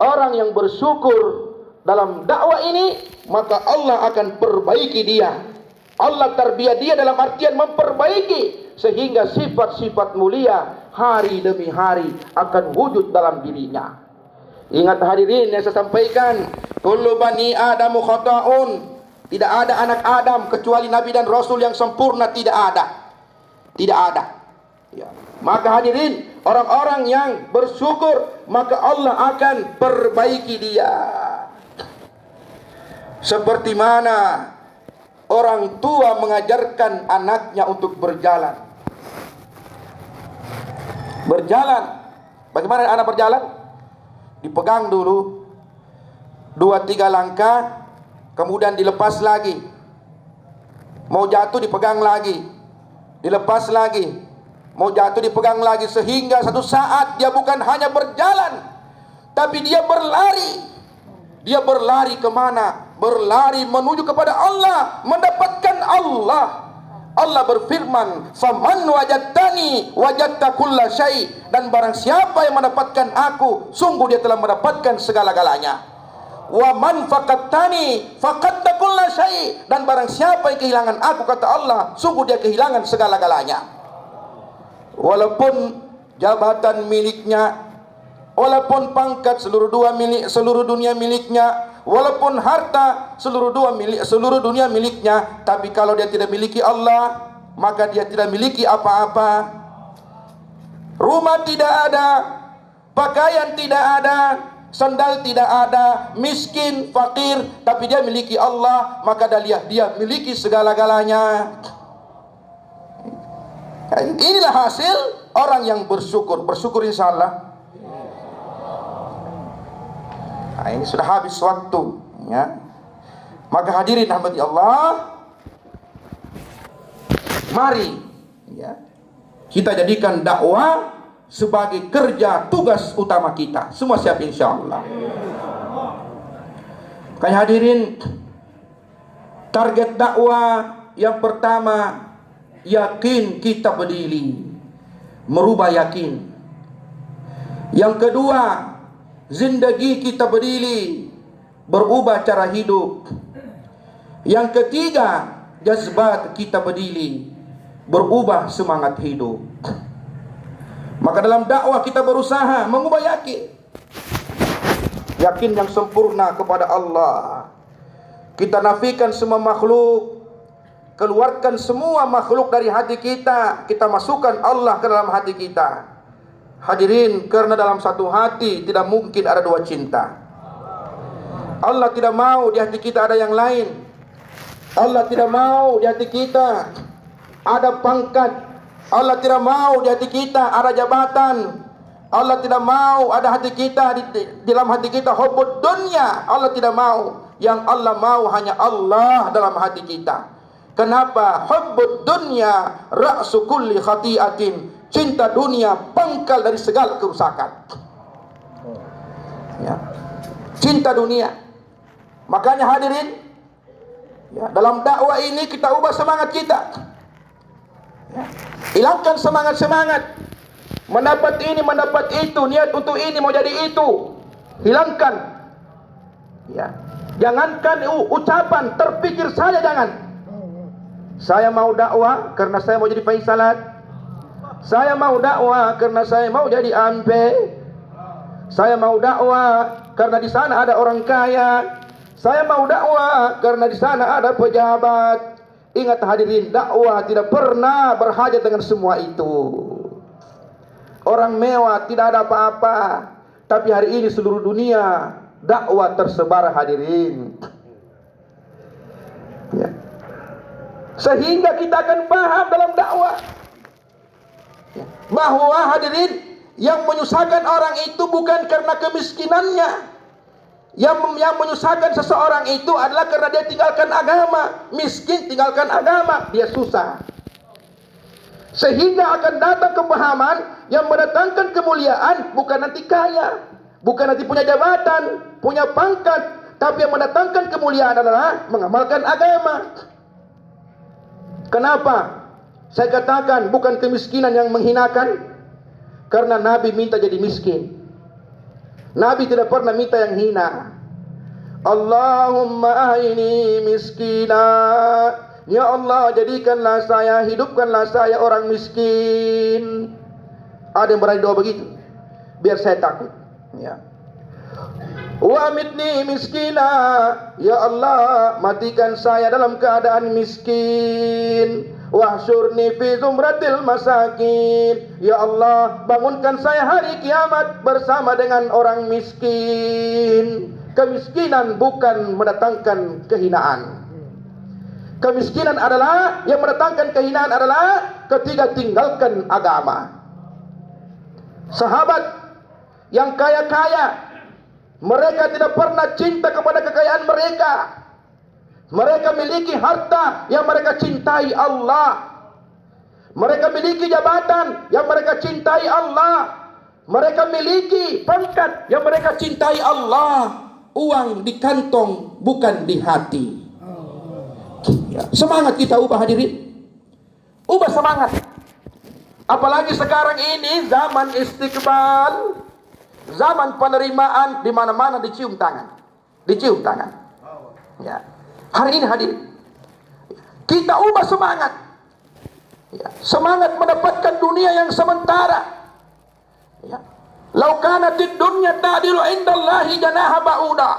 A: orang yang bersyukur dalam dakwah ini, maka Allah akan perbaiki dia. Allah tarbiyah dia dalam artian memperbaiki sehingga sifat-sifat mulia hari demi hari akan wujud dalam dirinya. Ingat hadirin yang saya sampaikan, kullu bani adamu khata'un. Tidak ada anak Adam kecuali Nabi dan Rasul yang sempurna, tidak ada. Tidak ada. Ya. Maka hadirin, orang-orang yang bersyukur, maka Allah akan perbaiki dia. Seperti mana orang tua mengajarkan anaknya untuk berjalan. Berjalan. Bagaimana anak berjalan? Dipegang dulu 2-3 langkah, kemudian dilepas lagi. Mau jatuh dipegang lagi, dilepas lagi. Mau jatuh dipegang lagi, sehingga satu saat dia bukan hanya berjalan, tapi dia berlari. Dia berlari kemana? Berlari menuju kepada Allah, mendapatkan Allah. Allah berfirman, "Faman wajadtani wajadta kulla syai." Dan barang siapa yang mendapatkan aku, sungguh dia telah mendapatkan segala-galanya. Wa man faqattani faqadta kulla syai. Dan barang siapa yang kehilangan aku, kata Allah, sungguh dia kehilangan segala-galanya. Walaupun jabatan miliknya, walaupun pangkat seluruh dunia miliknya, walaupun harta seluruh dunia miliknya, tapi kalau dia tidak miliki Allah, maka dia tidak miliki apa-apa. Rumah tidak ada, pakaian tidak ada, sandal tidak ada, miskin, fakir, tapi dia miliki Allah, maka dia miliki segala-galanya. Inilah hasil orang yang bersyukur. Bersyukur insyaallah. Nah, ini sudah habis waktu, ya. Maka hadirin rahmati Allah, mari, ya, kita jadikan dakwah sebagai kerja tugas utama kita. Semua siap insyaallah. Kayak hadirin, target dakwah yang pertama, yakin kita berdiri, merubah yakin. Yang kedua, zindagi kita berdiri, berubah cara hidup. Yang ketiga, jazbat kita berdiri, berubah semangat hidup. Maka dalam dakwah kita berusaha mengubah yakin. Yakin yang sempurna kepada Allah. Kita nafikan semua makhluk, keluarkan semua makhluk dari hati kita, kita masukkan Allah ke dalam hati kita. Hadirin, karena dalam satu hati tidak mungkin ada dua cinta. Allah tidak mau di hati kita ada yang lain. Allah tidak mau di hati kita ada pangkat. Allah tidak mau di hati kita ada jabatan. Allah tidak mau ada hati kita di dalam hati kita hubbud dunya. Allah tidak mau. Yang Allah mau hanya Allah dalam hati kita. Kenapa? Hubbud dunya ra'su kulli khati'atin. Cinta dunia pangkal dari segala kerusakan. Ya. Cinta dunia. Makanya hadirin, ya, dalam dakwah ini kita ubah semangat kita. Ya. Hilangkan semangat-semangat. Mendapat ini, mendapat itu, niat untuk ini, mau jadi itu. Hilangkan. Ya. Jangankan ucapan, terpikir saja jangan. Saya mau dakwah karena saya mau jadi faisalat. Saya mau dakwah karena saya mau jadi ampe. Saya mau dakwah karena di sana ada orang kaya. Saya mau dakwah karena di sana ada pejabat. Ingat hadirin, dakwah tidak pernah berhajat dengan semua itu. Orang mewah tidak ada apa-apa, tapi hari ini seluruh dunia dakwah tersebar hadirin. Ya. Sehingga kita akan paham dalam dakwah bahwa hadirin, yang menyusahkan orang itu bukan karena kemiskinannya. Yang menyusahkan seseorang itu adalah karena dia tinggalkan agama. Miskin tinggalkan agama, dia susah. Sehingga akan datang kepahaman yang mendatangkan kemuliaan bukan nanti kaya, bukan nanti punya jabatan, punya pangkat, tapi yang mendatangkan kemuliaan adalah mengamalkan agama. Kenapa? Saya katakan bukan kemiskinan yang menghinakan, karena Nabi minta jadi miskin. Nabi tidak pernah minta yang hina. Allahumma ahini miskina Ya Allah, jadikanlah saya, hidupkanlah saya orang miskin. Ada yang berani doa begitu? Biar saya takut. Ya. Wa amitni miskina. Ya Allah, matikan saya dalam keadaan miskin. Wahsyurni fi zumratil masakin. Ya Allah, bangunkan saya hari kiamat bersama dengan orang miskin. Kemiskinan bukan mendatangkan kehinaan. Kemiskinan adalah, yang mendatangkan kehinaan adalah ketika tinggalkan agama. Sahabat yang kaya-kaya, mereka tidak pernah cinta kepada kekayaan mereka. Mereka miliki harta yang mereka cintai Allah. Mereka miliki jabatan yang mereka cintai Allah. Mereka miliki pangkat yang mereka cintai Allah. Uang di kantong, bukan di hati. Semangat kita ubah, hadirin. Ubah semangat. Apalagi sekarang ini zaman istiqbal, zaman penerimaan, di mana-mana dicium tangan. Dicium tangan. Ya. Hari ini hadirin, kita ubah semangat. Ya. Semangat mendapatkan dunia yang sementara. Ya. Lau kanatid dunya ta'dilu indallahi janaha ba'uda.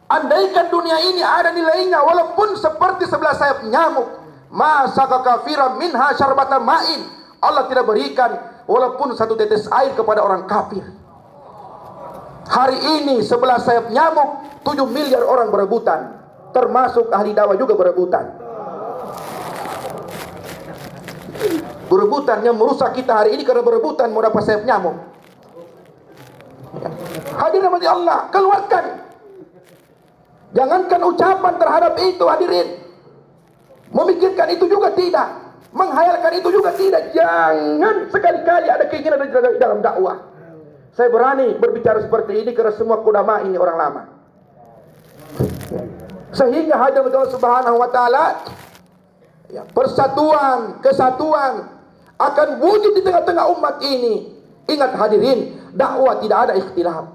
A: Andaikan dunia ini ada nilainya walaupun seperti sebelah sayap nyamuk, masaka kafiran minha syarbata ma'in. Allah tidak berikan walaupun satu tetes air kepada orang kafir. Hari ini sebelah sayap nyamuk 7 miliar orang berebutan, termasuk ahli dakwah juga berebutan. Berebutan yang merusak kita hari ini karena berebutan mau dapat sayap nyamuk. Hadirin rahmati Allah, keluarkan. Jangankan ucapan terhadap itu, hadirin. Memikirkan itu juga tidak. Menghayalkan itu juga tidak. Jangan sekali-kali ada keinginan dalam dakwah. Saya berani berbicara seperti ini karena semua ulama ini orang lama. Sehingga hadirat Allah Subhanahu wa taala, ya, persatuan, kesatuan akan wujud di tengah-tengah umat ini. Ingat hadirin, dakwah tidak ada ikhtilaf.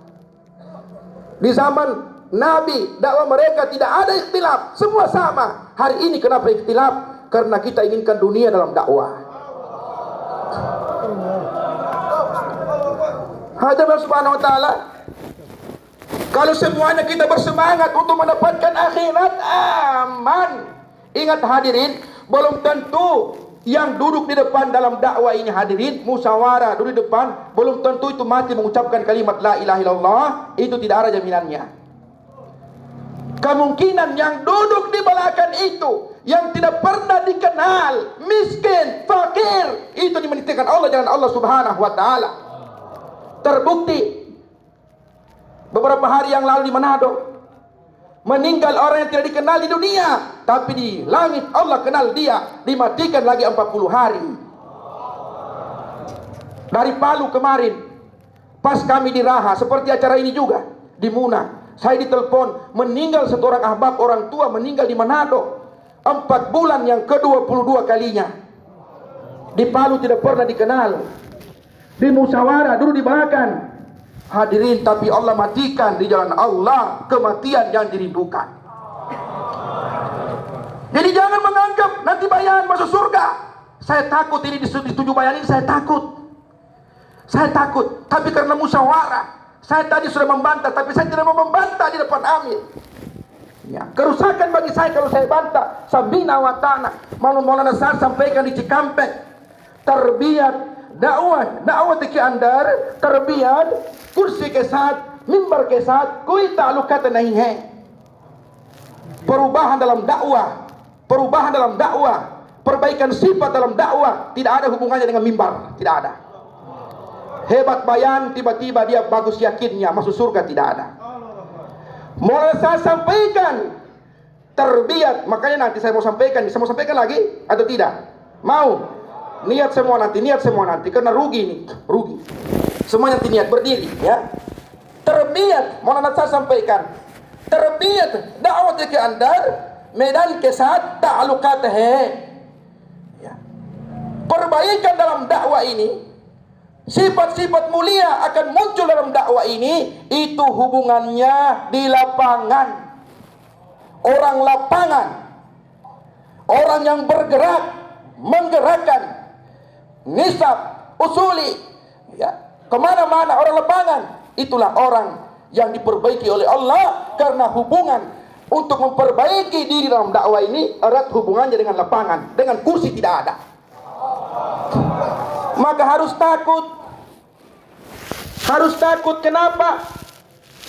A: Di zaman Nabi, dakwah mereka tidak ada ikhtilaf, semua sama. Hari ini kenapa ikhtilaf? Karena kita inginkan dunia dalam dakwah. Hadirat Subhanahu wa taala, kalau semuanya kita bersemangat untuk mendapatkan akhirat, aman. Ingat hadirin, belum tentu yang duduk di depan dalam dakwah ini, hadirin, musyawarah duduk di depan, belum tentu itu mati mengucapkan kalimat la ilaha illallah. Itu tidak ada jaminannya. Kemungkinan yang duduk di belakang itu, yang tidak pernah dikenal, miskin, fakir, itu dimenitikan Allah jalan Allah Subhanahu wa taala. Terbukti beberapa hari yang lalu di Manado, meninggal orang yang tidak dikenal di dunia, tapi di langit Allah kenal dia, dimatikan lagi 40 hari. Dari Palu kemarin, pas kami di Raha, seperti acara ini juga di Muna, saya ditelepon, meninggal satu orang ahbab, orang tua meninggal di Manado, 4 bulan yang ke-22 kalinya. Di Palu tidak pernah dikenal, di musyawarah dulu di belakang. Hadirin, tapi Allah matikan di jalan Allah, kematian yang dirindukan. Jadi jangan menganggap nanti bayan masuk surga. Saya takut ini di 7 bayan ini, saya takut. Saya takut, tapi karena musyawarah. Saya tadi sudah membantah, tapi saya tidak mau membantah di depan Amin. Ya, kerusakan bagi saya kalau saya bantah. Sabina wa ta'na. Maulana saya sampaikan di Cikampek. Tarbiyat dakwah tiki andar, tarbiyat kursi ke saat, mimbar ke saat, koi ta'lukat nahi hai. Perubahan dalam dakwah, perbaikan sifat dalam dakwah tidak ada hubungannya dengan mimbar, tidak ada. Hebat bayan, tiba-tiba dia bagus yakinnya masuk surga, tidak ada. Mau saya sampaikan terbiat, makanya nanti saya mau sampaikan lagi atau tidak? Mau? Niat semua nanti, karena rugi ini, rugi. Semuanya nanti niat berdiri, ya. Terbiat, mau nanti saya sampaikan. Terbiat dakwah ke andar, medan ke saat ta'alukat hai. Ya. Perbaikan dalam dakwah ini, sifat-sifat mulia akan muncul dalam dakwah ini. Itu hubungannya di lapangan. Orang lapangan, Orang yang bergerak, menggerakkan nisab, usuli, ya, kemana-mana orang lapangan, itulah orang yang diperbaiki oleh Allah. Karena hubungan untuk memperbaiki diri dalam dakwah ini erat hubungannya dengan lapangan, dengan kursi tidak ada. Maka harus takut. Harus takut. Kenapa?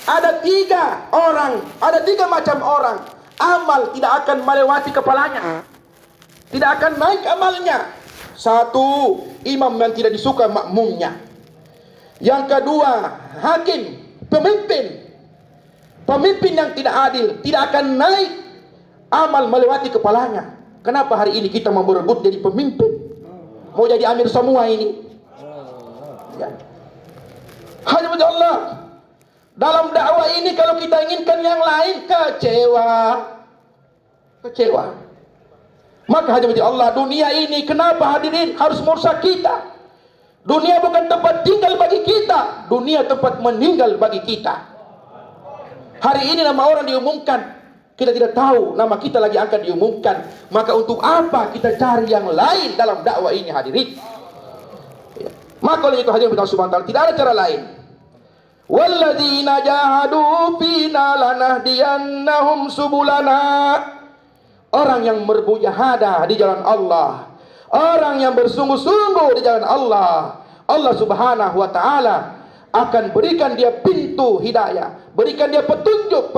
A: Ada tiga macam orang. Amal tidak akan melewati kepalanya, tidak akan naik amalnya. Satu, imam yang tidak disuka makmumnya. Yang kedua, hakim, pemimpin yang tidak adil, tidak akan naik amal melewati kepalanya. Kenapa hari ini kita mau berebut jadi pemimpin, mau jadi amir semua ini, ya. Hanya bagi Allah. Dalam dakwah ini kalau kita inginkan yang lain, kecewa. Maka hanya bagi Allah. Dunia ini kenapa hadirin harus merusak kita? Dunia bukan tempat tinggal bagi kita, dunia tempat meninggal bagi kita. Hari ini nama orang diumumkan, kita tidak tahu nama kita lagi akan diumumkan. Maka untuk apa kita cari yang lain dalam dakwah ini hadirin? Ya. Maka oleh itu hadirin Allah Subhanahu wa taala, tidak ada cara lain. Walladzina jahadu fina lanahdiyannahum subulana. Orang yang bermujahadah di jalan Allah, orang yang bersungguh-sungguh di jalan Allah, Allah Subhanahu wa taala akan berikan dia pintu hidayah, berikan dia petunjuk.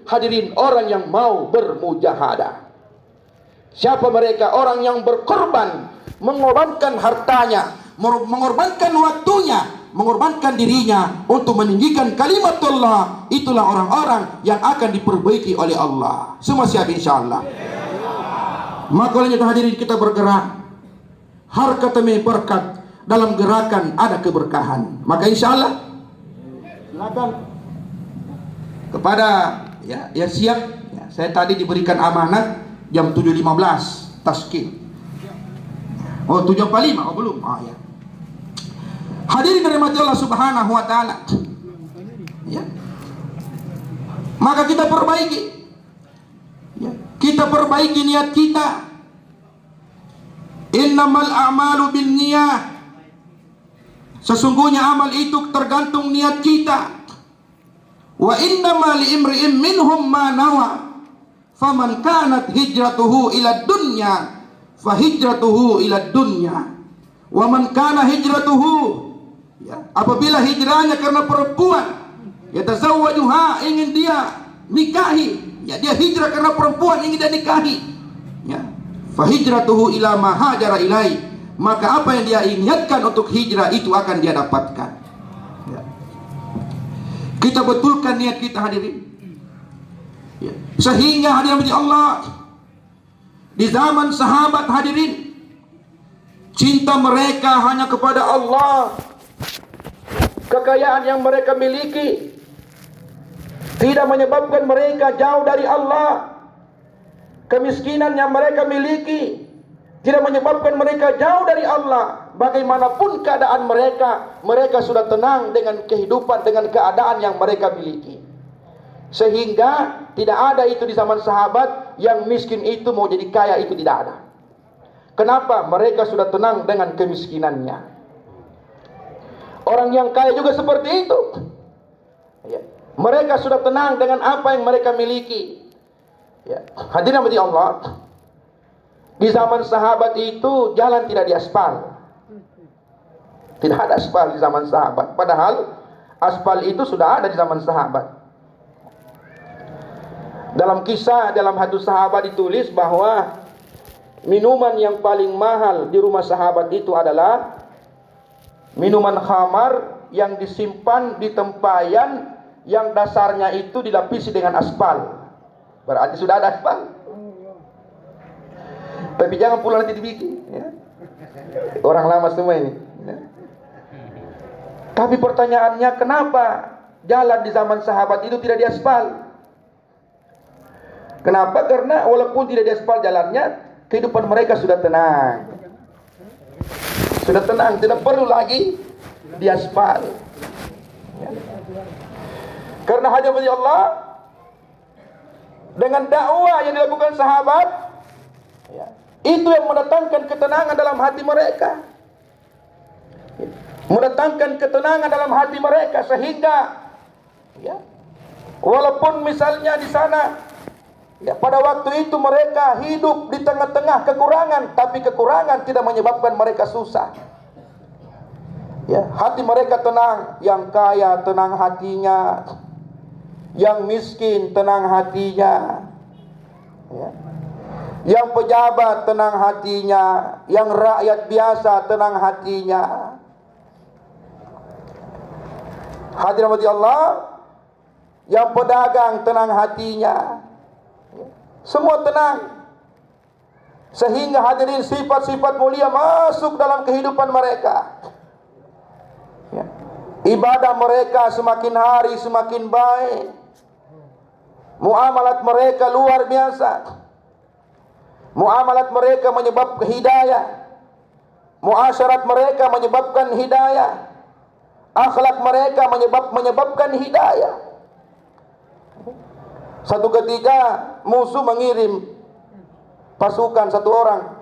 A: Hadirin, orang yang mau bermujahadah. Siapa mereka? Orang yang berkorban, mengorbankan hartanya, mengorbankan waktunya, mengorbankan dirinya untuk meninggikan kalimat Allah. Itulah orang-orang yang akan diperbaiki oleh Allah. Semua siap insyaallah. Maka oleh itu hadirin, kita bergerak. Harkat demi berkat, dalam gerakan ada keberkahan. Maka insyaallah silakan kepada ya siap. Ya, saya tadi diberikan amanat jam 7.15 taskil. Oh 7.45, oh belum. Oh ya. Hadirin dirahmati Allah Subhanahu wa taala. Ya. Maka kita perbaiki. Ya. Kita perbaiki niat kita. Innamal a'malu binniyah. Sesungguhnya amal itu tergantung niat kita. Wa innamal liimri'in minhum ma nawa. Faman kanat hijratuhu ila dunya fa hijratuhu ila dunya. Wa man kana hijratuhu, ya, apabila hijrahnya karena perempuan, yatazawwajuha, ingin dia nikahi, ya, dia hijrah karena perempuan, ingin dia nikahi, ya, fa hijratuhu ila ma hajara ilai, maka apa yang dia niatkan untuk hijrah itu akan dia dapatkan. Ya. Kita betulkan niat kita hadirin, ya. Sehingga hadirin Allah, di zaman sahabat hadirin, cinta mereka hanya kepada Allah. Kekayaan yang mereka miliki tidak menyebabkan mereka jauh dari Allah. Kemiskinan yang mereka miliki tidak menyebabkan mereka jauh dari Allah. Bagaimanapun keadaan mereka, mereka sudah tenang dengan kehidupan, dengan keadaan yang mereka miliki. Sehingga tidak ada itu di zaman sahabat yang miskin itu mau jadi kaya, itu tidak ada. Kenapa? Mereka sudah tenang dengan kemiskinannya. Orang yang kaya juga seperti itu, ya. Mereka sudah tenang dengan apa yang mereka miliki, ya. Hadirin bagi Allah, di zaman sahabat itu jalan tidak diaspal. Tidak ada aspal di zaman sahabat. Padahal aspal itu sudah ada di zaman sahabat. Dalam kisah, dalam hadis sahabat ditulis bahwa minuman yang paling mahal di rumah sahabat itu adalah minuman khamar yang disimpan di tempayan yang dasarnya itu dilapisi dengan aspal. Berarti sudah ada aspal. Tapi jangan pula nanti dibikin, ya. Orang lama semua ini, ya. Tapi pertanyaannya, kenapa jalan di zaman sahabat itu tidak diaspal? Kenapa? Karena walaupun tidak diaspal jalannya, kehidupan mereka sudah tenang. Sudah tenang, tidak perlu lagi diaspal, ya. Karena hanya bagi Allah, dengan dakwah yang dilakukan sahabat, Ya. Itu yang mendatangkan ketenangan dalam hati mereka. Mendatangkan ketenangan dalam hati mereka sehingga ya, walaupun misalnya di sana ya, pada waktu itu mereka hidup di tengah-tengah kekurangan, tapi kekurangan tidak menyebabkan mereka susah. Ya, hati mereka tenang, yang kaya tenang hatinya, yang miskin tenang hatinya. Ya. Yang pejabat tenang hatinya, yang rakyat biasa tenang hatinya. Hadirin Allah, yang pedagang tenang hatinya. Semua tenang. Sehingga hadirin sifat-sifat mulia masuk dalam kehidupan mereka. Ya. Ibadah mereka semakin hari semakin baik. Muamalat mereka luar biasa. Muamalat mereka menyebabkan hidayah. Muasyarat mereka menyebabkan hidayah. Akhlak mereka menyebabkan hidayah. Satu ketika musuh mengirim pasukan satu orang,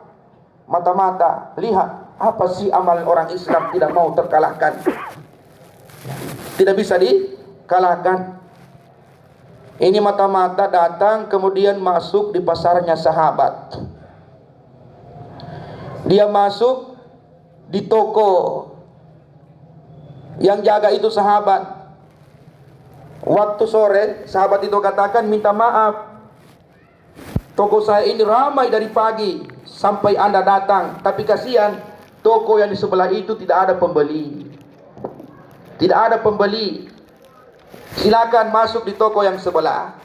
A: mata-mata, lihat apa sih amal orang Islam tidak mau terkalahkan. Tidak bisa dikalahkan. Ini mata-mata datang kemudian masuk di pasarnya sahabat. Dia masuk di toko. Yang jaga itu sahabat. Waktu sore sahabat itu katakan, minta maaf, toko saya ini ramai dari pagi sampai Anda datang, tapi kasihan toko yang di sebelah itu tidak ada pembeli. Tidak ada pembeli. Silakan masuk di toko yang sebelah.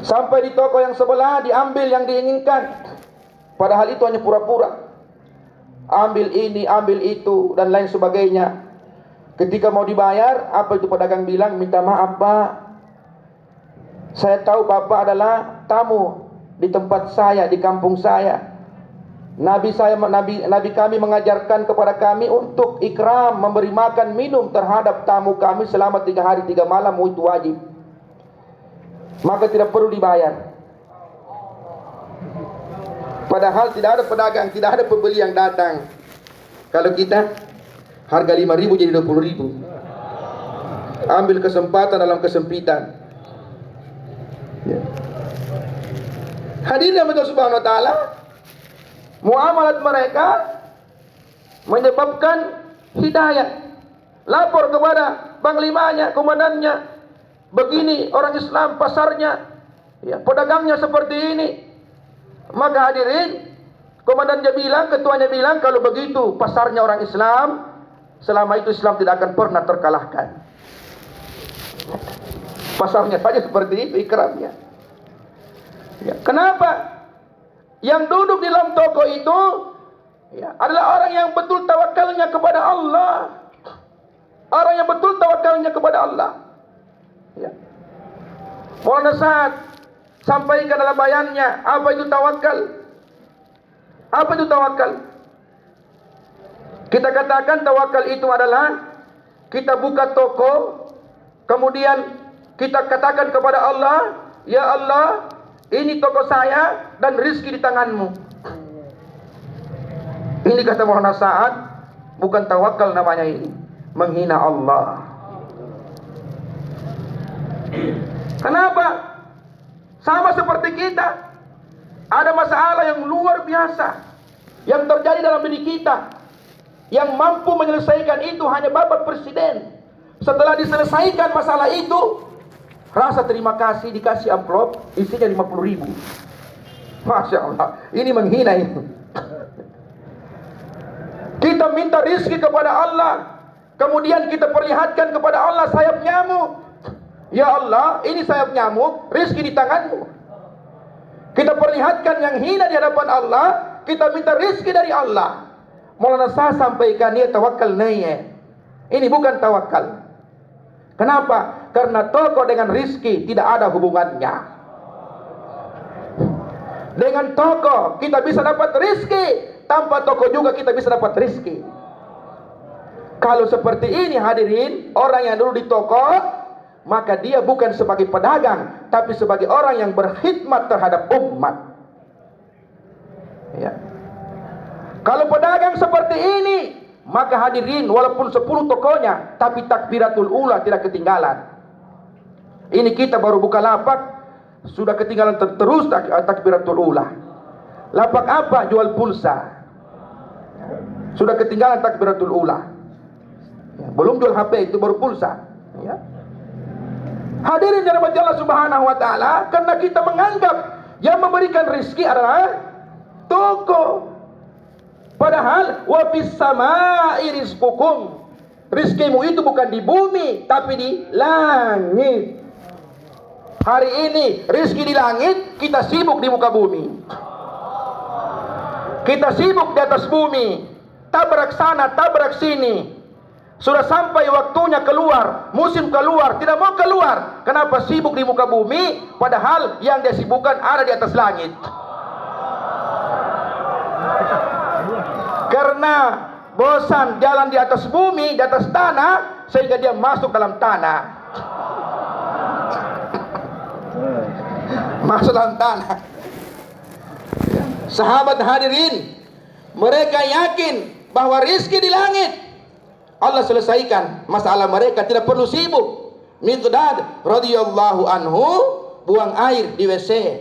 A: Sampai di toko yang sebelah diambil yang diinginkan. Padahal itu hanya pura-pura. Ambil ini, ambil itu, dan lain sebagainya. Ketika mau dibayar, apa itu pedagang bilang, minta maaf Pak, saya tahu Bapak adalah tamu di tempat saya, di kampung saya. Nabi kami mengajarkan kepada kami untuk ikram, memberi makan minum terhadap tamu kami selama 3 hari 3 malam, itu wajib. Maka tidak perlu dibayar. Padahal tidak ada pedagang, tidak ada pembeli yang datang. Kalau kita harga 5.000 jadi 20.000. Ambil kesempatan dalam kesempitan. Ya. Hadirin Allah Subhanahu wa taala, muamalat mereka menyebabkan hidayah. Lapor kepada panglimanya, komandannya, begini orang Islam pasarnya, ya, pedagangnya seperti ini. Maka hadirin, komandannya bilang, ketuanya bilang, kalau begitu pasarnya orang Islam, selama itu Islam tidak akan pernah terkalahkan. Pasarnya saja seperti itu ikramnya. Ya, kenapa? Yang duduk di dalam toko itu ya, adalah orang yang betul tawakalnya kepada Allah. Orang yang betul tawakalnya kepada Allah. Ya. Maulana Sa'ad sampaikan dalam bayannya, apa itu tawakal? Apa itu tawakal? Kita katakan tawakal itu adalah kita buka toko, kemudian kita katakan kepada Allah, ya Allah, ini toko saya dan rizki di tanganmu. Ini kata Maulana Sa'ad, bukan tawakal namanya ini, menghina Allah. Kenapa? Sama seperti kita, ada masalah yang luar biasa yang terjadi dalam diri kita. Yang mampu menyelesaikan itu hanya Bapak Presiden. Setelah diselesaikan masalah itu, rasa terima kasih, dikasih amplop isinya 50.000. Masya Allah, ini menghina itu. Kita minta rizki kepada Allah, kemudian kita perlihatkan kepada Allah sayap nyamuk. Ya Allah, ini sayap nyamuk, rizki di tanganmu. Kita perlihatkan yang hina di hadapan Allah, kita minta rizki dari Allah. Maulana Sa'ad sampaikan, ini tawakal naya. Ini bukan tawakal. Kenapa? Karena toko dengan rizki tidak ada hubungannya. Dengan toko kita bisa dapat rizki, tanpa toko juga kita bisa dapat rizki. Kalau seperti ini hadirin, orang yang dulu di toko maka dia bukan sebagai pedagang, tapi sebagai orang yang berkhidmat terhadap umat. Ya. Kalau pedagang seperti ini, maka hadirin, walaupun 10 tokonya, tapi takbiratul ula tidak ketinggalan. Ini kita baru buka lapak, sudah ketinggalan terus takbiratul ula. Lapak apa? Jual pulsa. Sudah ketinggalan takbiratul ula. Ya, belum jual HP, itu baru pulsa. Ya. Hadirin yang dirahmati Allah Subhanahu wa taala, karena kita menganggap yang memberikan rezeki adalah toko. Padahal wa fis samaa'i rizqukum. Rizkimu itu bukan di bumi, tapi di langit. Hari ini rezeki di langit, kita sibuk di muka bumi. Kita sibuk di atas bumi, tabrak sana, tabrak sini. Sudah sampai waktunya keluar, musim keluar, tidak mau keluar. Kenapa? Sibuk di muka bumi, padahal yang dia sibukkan ada di atas langit. Karena bosan jalan di atas bumi, di atas tanah, sehingga dia masuk dalam tanah. Masuk dalam tanah. Sahabat hadirin, mereka yakin bahwa rizki di langit. Allah selesaikan masalah mereka, tidak perlu sibuk. Miqdad radhiyallahu anhu buang air di WC.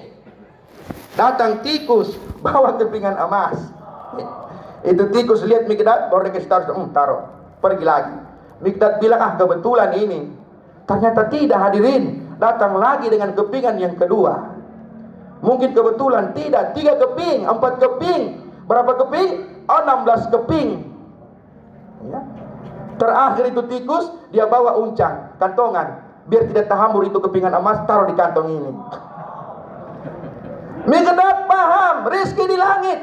A: Datang tikus bawa kepingan emas. Itu tikus lihat Miqdad, baru dia taruh, pergi lagi. Miqdad bilang, kebetulan ini. Ternyata tidak hadirin, datang lagi dengan kepingan yang kedua. Mungkin kebetulan, tidak, 3 keping, 4 keping. Berapa keping? 16 keping. Ya. Terakhir itu tikus, dia bawa uncang, kantongan, biar tidak terhambur itu kepingan emas, taruh di kantong ini. Miqdad paham, rezeki di langit.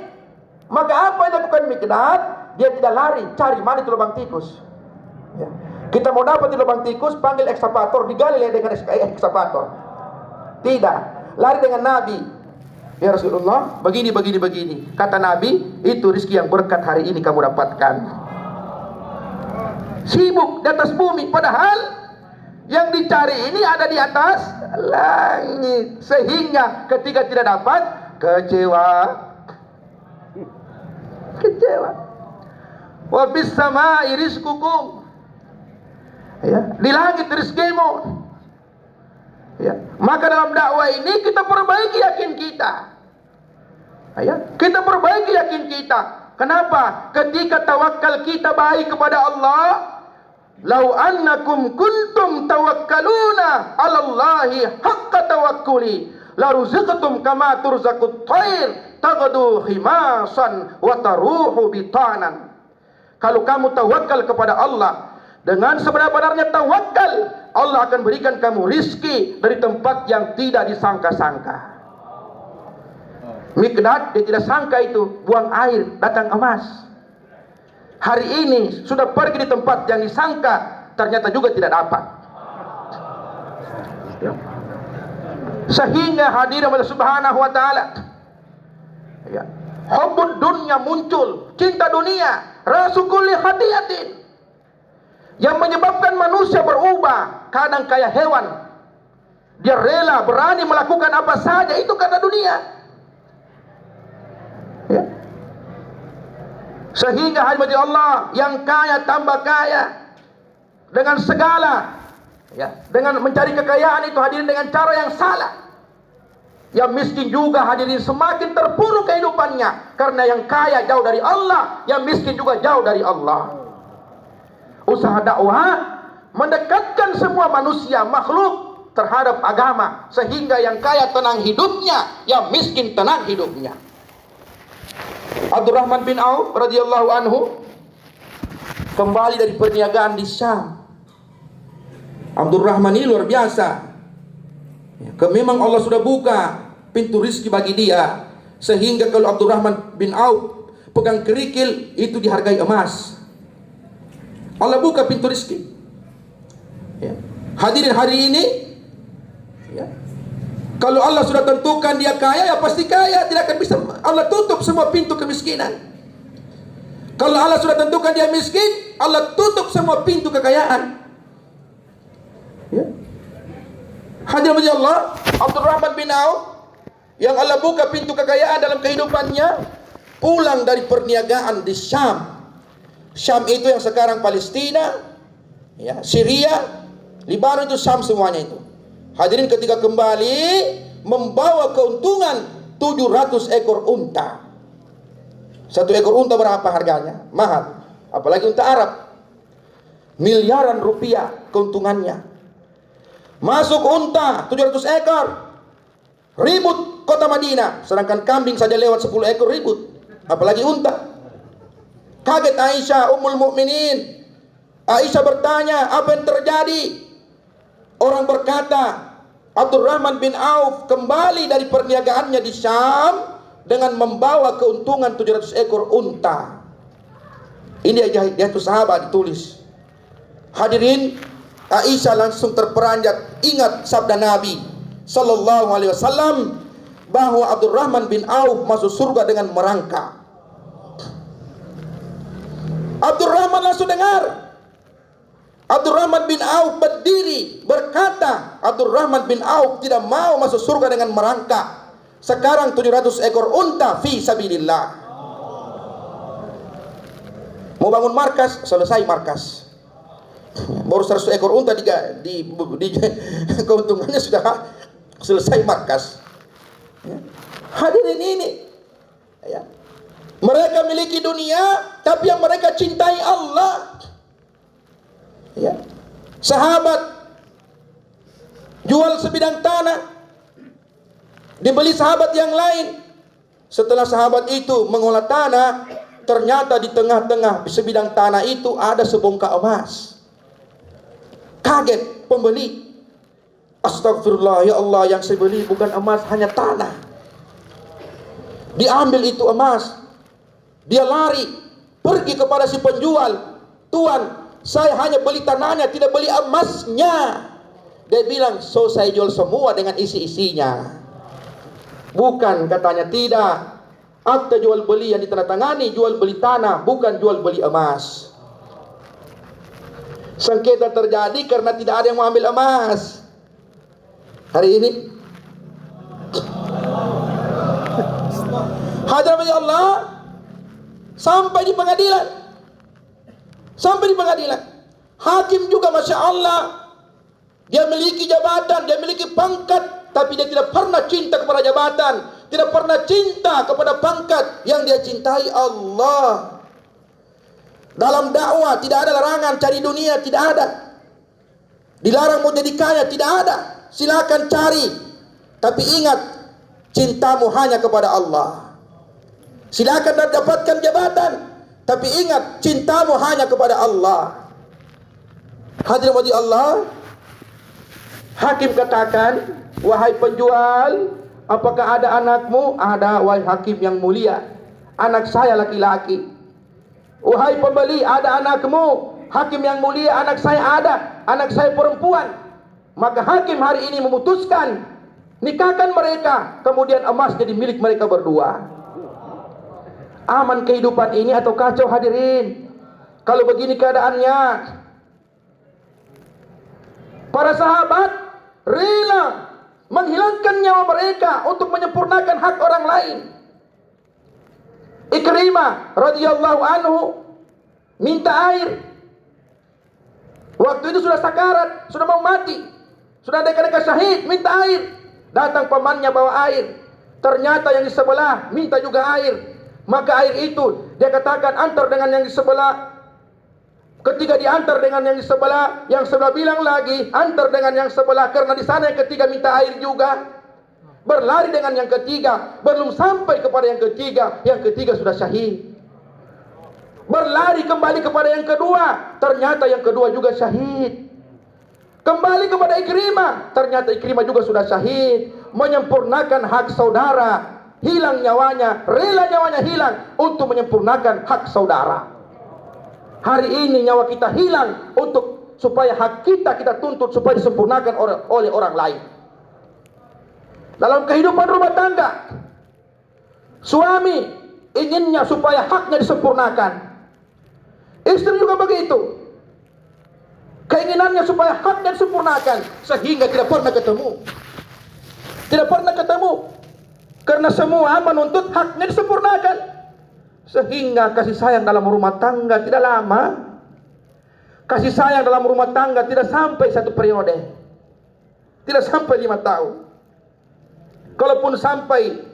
A: Maka apa yang dilakukan Miqdad? Dia tidak lari, cari mana itu lubang tikus. Ya. Kita mau dapat di lubang tikus, panggil ekskavator, digali dengan ekskavator. Tidak, lari dengan Nabi. Ya Rasulullah, begini. Kata Nabi, itu rezeki yang berkat hari ini kamu dapatkan. Sibuk di atas bumi, padahal yang dicari ini ada di atas langit. Sehingga ketika tidak dapat, kecewa. Wa bis samaa'i rizqukum. Ya, di langit rezekimu. Ya, maka dalam dakwah ini kita perbaiki yakin kita. Ya, kita perbaiki yakin kita. Kenapa? Ketika tawakal kita baik kepada Allah, lau annakum kuntum tawakkaluna 'ala Allahi haqqa tawakkuli la ruzaqtum kama turzaqut thair taghdu himasan wa taruhu bitanan. Kalau kamu tawakal kepada Allah dengan sebenar-benarnya tawakal, Allah akan berikan kamu rizki dari tempat yang tidak disangka-sangka. Miqdad, dia tidak sangka itu, buang air, datang emas. Hari ini sudah pergi di tempat yang disangka, ternyata juga tidak dapat. Sehingga hadirin Allah Subhanahu wa taala, ya, hubbud dunya muncul, cinta dunia, rasu kulli hadiyatin, yang menyebabkan manusia berubah, kadang kayak hewan. Dia rela, berani melakukan apa saja itu karena dunia. Ya. Sehingga hadirat Allah, yang kaya tambah kaya dengan segala, ya, dengan mencari kekayaan itu hadirin dengan cara yang salah. Yang miskin juga hadirin semakin terpuruk kehidupannya, karena yang kaya jauh dari Allah, yang miskin juga jauh dari Allah. Usaha dakwah mendekatkan semua manusia makhluk terhadap agama, sehingga yang kaya tenang hidupnya, yang miskin tenang hidupnya. Abdurrahman bin Auf radhiyallahu anhu kembali dari perniagaan di Syam. Abdurrahman ini luar biasa. Memang Allah sudah buka pintu rizki bagi dia, sehingga kalau Abdurrahman bin Auf pegang kerikil itu dihargai emas. Allah buka pintu rizki. Ya. Hadirin hari ini, ya, kalau Allah sudah tentukan dia kaya, ya pasti kaya. Tidak akan bisa Allah tutup semua pintu kemiskinan. Kalau Allah sudah tentukan dia miskin, Allah tutup semua pintu kekayaan. Ya. Hadirin Allah, Abdurrahman bin Auf yang Allah buka pintu kekayaan dalam kehidupannya, pulang dari perniagaan di Syam. Syam itu yang sekarang Palestina, ya, Syria, Libanon, itu Syam semuanya itu. Hadirin, ketika kembali membawa keuntungan 700 ekor unta. Satu ekor unta berapa harganya? Mahal. Apalagi unta Arab. Miliaran rupiah keuntungannya. Masuk unta 700 ekor. Ribut kota Madinah. Sedangkan kambing saja lewat 10 ekor ribut. Apalagi unta. Kaget Aisyah, Ummul Mukminin. Aisyah bertanya, apa yang terjadi? Orang berkata, Abdurrahman bin Auf kembali dari perniagaannya di Syam dengan membawa keuntungan 700 ekor unta. Ini dia itu sahabat ditulis. Hadirin, Aisyah langsung terperanjat ingat sabda Nabi sallallahu alaihi wasallam bahwa Abdurrahman bin Auf masuk surga dengan merangkak. Abdurrahman langsung dengar. Abdurrahman bin Auf berdiri berkata, Abdurrahman bin Auf tidak mau masuk surga dengan merangkak. Sekarang 700 ekor unta fi sabilillah. Mau bangun markas, selesai markas. Baru 100 ekor unta di keuntungannya sudah selesai markas. Hadirin ini, ya. Mereka miliki dunia, tapi yang mereka cintai Allah. Ya. Sahabat jual sebidang tanah, dibeli sahabat yang lain. Setelah sahabat itu mengolah tanah, ternyata di tengah-tengah sebidang tanah itu ada sebongkah emas. Kaget pembeli. Astagfirullah, ya Allah, yang saya beli bukan emas, hanya tanah. Diambil itu emas. Dia lari pergi kepada si penjual. Tuan, saya hanya beli tanahnya, tidak beli emasnya. Dia bilang, so saya jual semua dengan isi-isinya. Bukan, katanya, tidak. Akta jual beli yang ditandatangani jual beli tanah, bukan jual beli emas. Sengketa terjadi karena tidak ada yang mau ambil emas. Hari ini hadirin Allah, sampai di pengadilan. Sampai di pengadilan. Hakim juga Masya Allah, dia memiliki jabatan, dia memiliki pangkat, tapi dia tidak pernah cinta kepada jabatan, tidak pernah cinta kepada pangkat. Yang dia cintai Allah. Dalam dakwah tidak ada larangan cari dunia, tidak ada. Dilarang mau jadi kaya, tidak ada. Silakan cari, tapi ingat, cintamu hanya kepada Allah. Silakan dapatkan jabatan, tapi ingat, cintamu hanya kepada Allah. Hadirin wadi Allah, hakim katakan, wahai penjual, apakah ada anakmu? Ada, wahai hakim yang mulia. Anak saya laki-laki. Wahai pembeli, ada anakmu? Hakim yang mulia, anak saya ada. Anak saya perempuan. Maka hakim hari ini memutuskan, nikahkan mereka, kemudian emas jadi milik mereka berdua. Aman kehidupan ini atau kacau hadirin? Kalau begini keadaannya, para sahabat rela menghilangkan nyawa mereka untuk menyempurnakan hak orang lain. Ikrimah radhiyallahu anhu minta air. Waktu itu sudah sakarat, sudah mau mati, sudah dekat-dekat syahid, minta air. Datang pamannya bawa air. Ternyata yang di sebelah minta juga air. Maka air itu dia katakan antar dengan yang di sebelah. Ketika diantar dengan yang di sebelah bilang lagi antar dengan yang sebelah, karena di sana yang ketiga minta air juga. Berlari dengan yang ketiga, belum sampai kepada yang ketiga sudah syahid. Berlari kembali kepada yang kedua, ternyata yang kedua juga syahid. Kembali kepada Ikrimah, ternyata Ikrimah juga sudah syahid. Menyempurnakan hak saudara, hilang nyawanya, rela nyawanya hilang untuk menyempurnakan hak saudara. Hari ini nyawa kita hilang untuk supaya hak kita tuntut supaya disempurnakan oleh orang lain. Dalam kehidupan rumah tangga, suami inginnya supaya haknya disempurnakan. Istri juga begitu. Keinginannya supaya haknya disempurnakan, sehingga tidak pernah ketemu. Tidak pernah ketemu. Karena semua menuntut haknya disempurnakan. Sehingga kasih sayang dalam rumah tangga tidak lama. Kasih sayang dalam rumah tangga tidak sampai 1 periode. Tidak sampai 5 tahun. Kalaupun sampai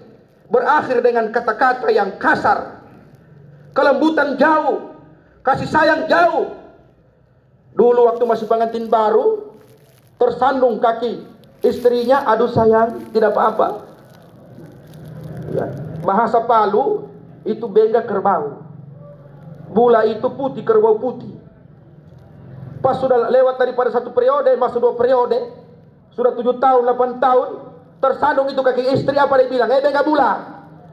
A: berakhir dengan kata-kata yang kasar, kelembutan jauh, kasih sayang jauh. Dulu waktu masih pengantin baru, tersandung kaki istrinya, aduh sayang, tidak apa-apa. Ya. Bahasa Palu itu bengga kerbau, bula itu putih, kerbau putih. Pas sudah lewat daripada 1 periode, masuk 2 periode, sudah 7 tahun, 8 tahun, tersandung itu kaki istri, apa dia bilang? Bengga bula,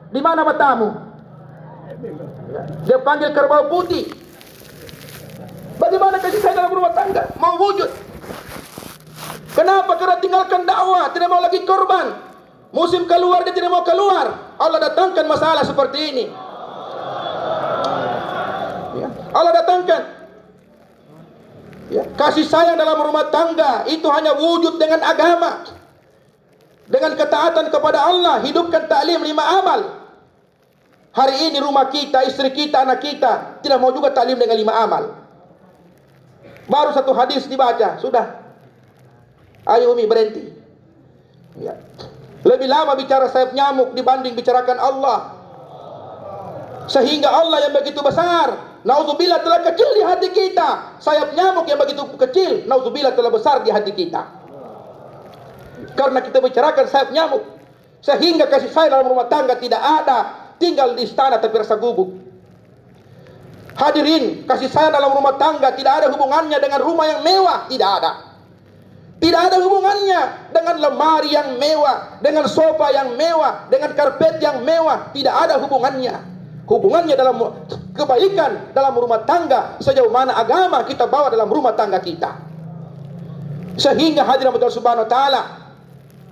A: di mana matamu? Ya. Dia panggil kerbau putih. Bagaimana kasih sayang dalam rumah tangga? Mau wujud. Kenapa? Karena tinggalkan dakwah, tidak mau lagi korban. Musim keluar dia tidak mau keluar. Allah datangkan masalah seperti ini. Ya. Allah datangkan. Ya. Kasih sayang dalam rumah tangga itu hanya wujud dengan agama, dengan ketaatan kepada Allah. Hidupkan ta'lim 5 amal. Hari ini rumah kita, istri kita, anak kita tidak mau juga ta'lim dengan 5 amal. Baru 1 hadis dibaca, sudah. Ayo Umi berhenti. Ya. Lebih lama bicara sayap nyamuk dibanding bicarakan Allah. Sehingga Allah yang begitu besar, nauzubillah, telah kecil di hati kita. Sayap nyamuk yang begitu kecil, nauzubillah, telah besar di hati kita. Karena kita bicarakan sayap nyamuk, sehingga kasih sayang dalam rumah tangga tidak ada. Tinggal di istana tapi rasa gubuk. Hadirin, kasih sayang dalam rumah tangga tidak ada hubungannya dengan rumah yang mewah, tidak ada. Tidak ada hubungannya dengan lemari yang mewah, dengan sofa yang mewah, dengan karpet yang mewah, tidak ada hubungannya. Hubungannya dalam kebaikan dalam rumah tangga, sejauh mana agama kita bawa dalam rumah tangga kita. Sehingga hadirin Allah Subhanahu wa taala,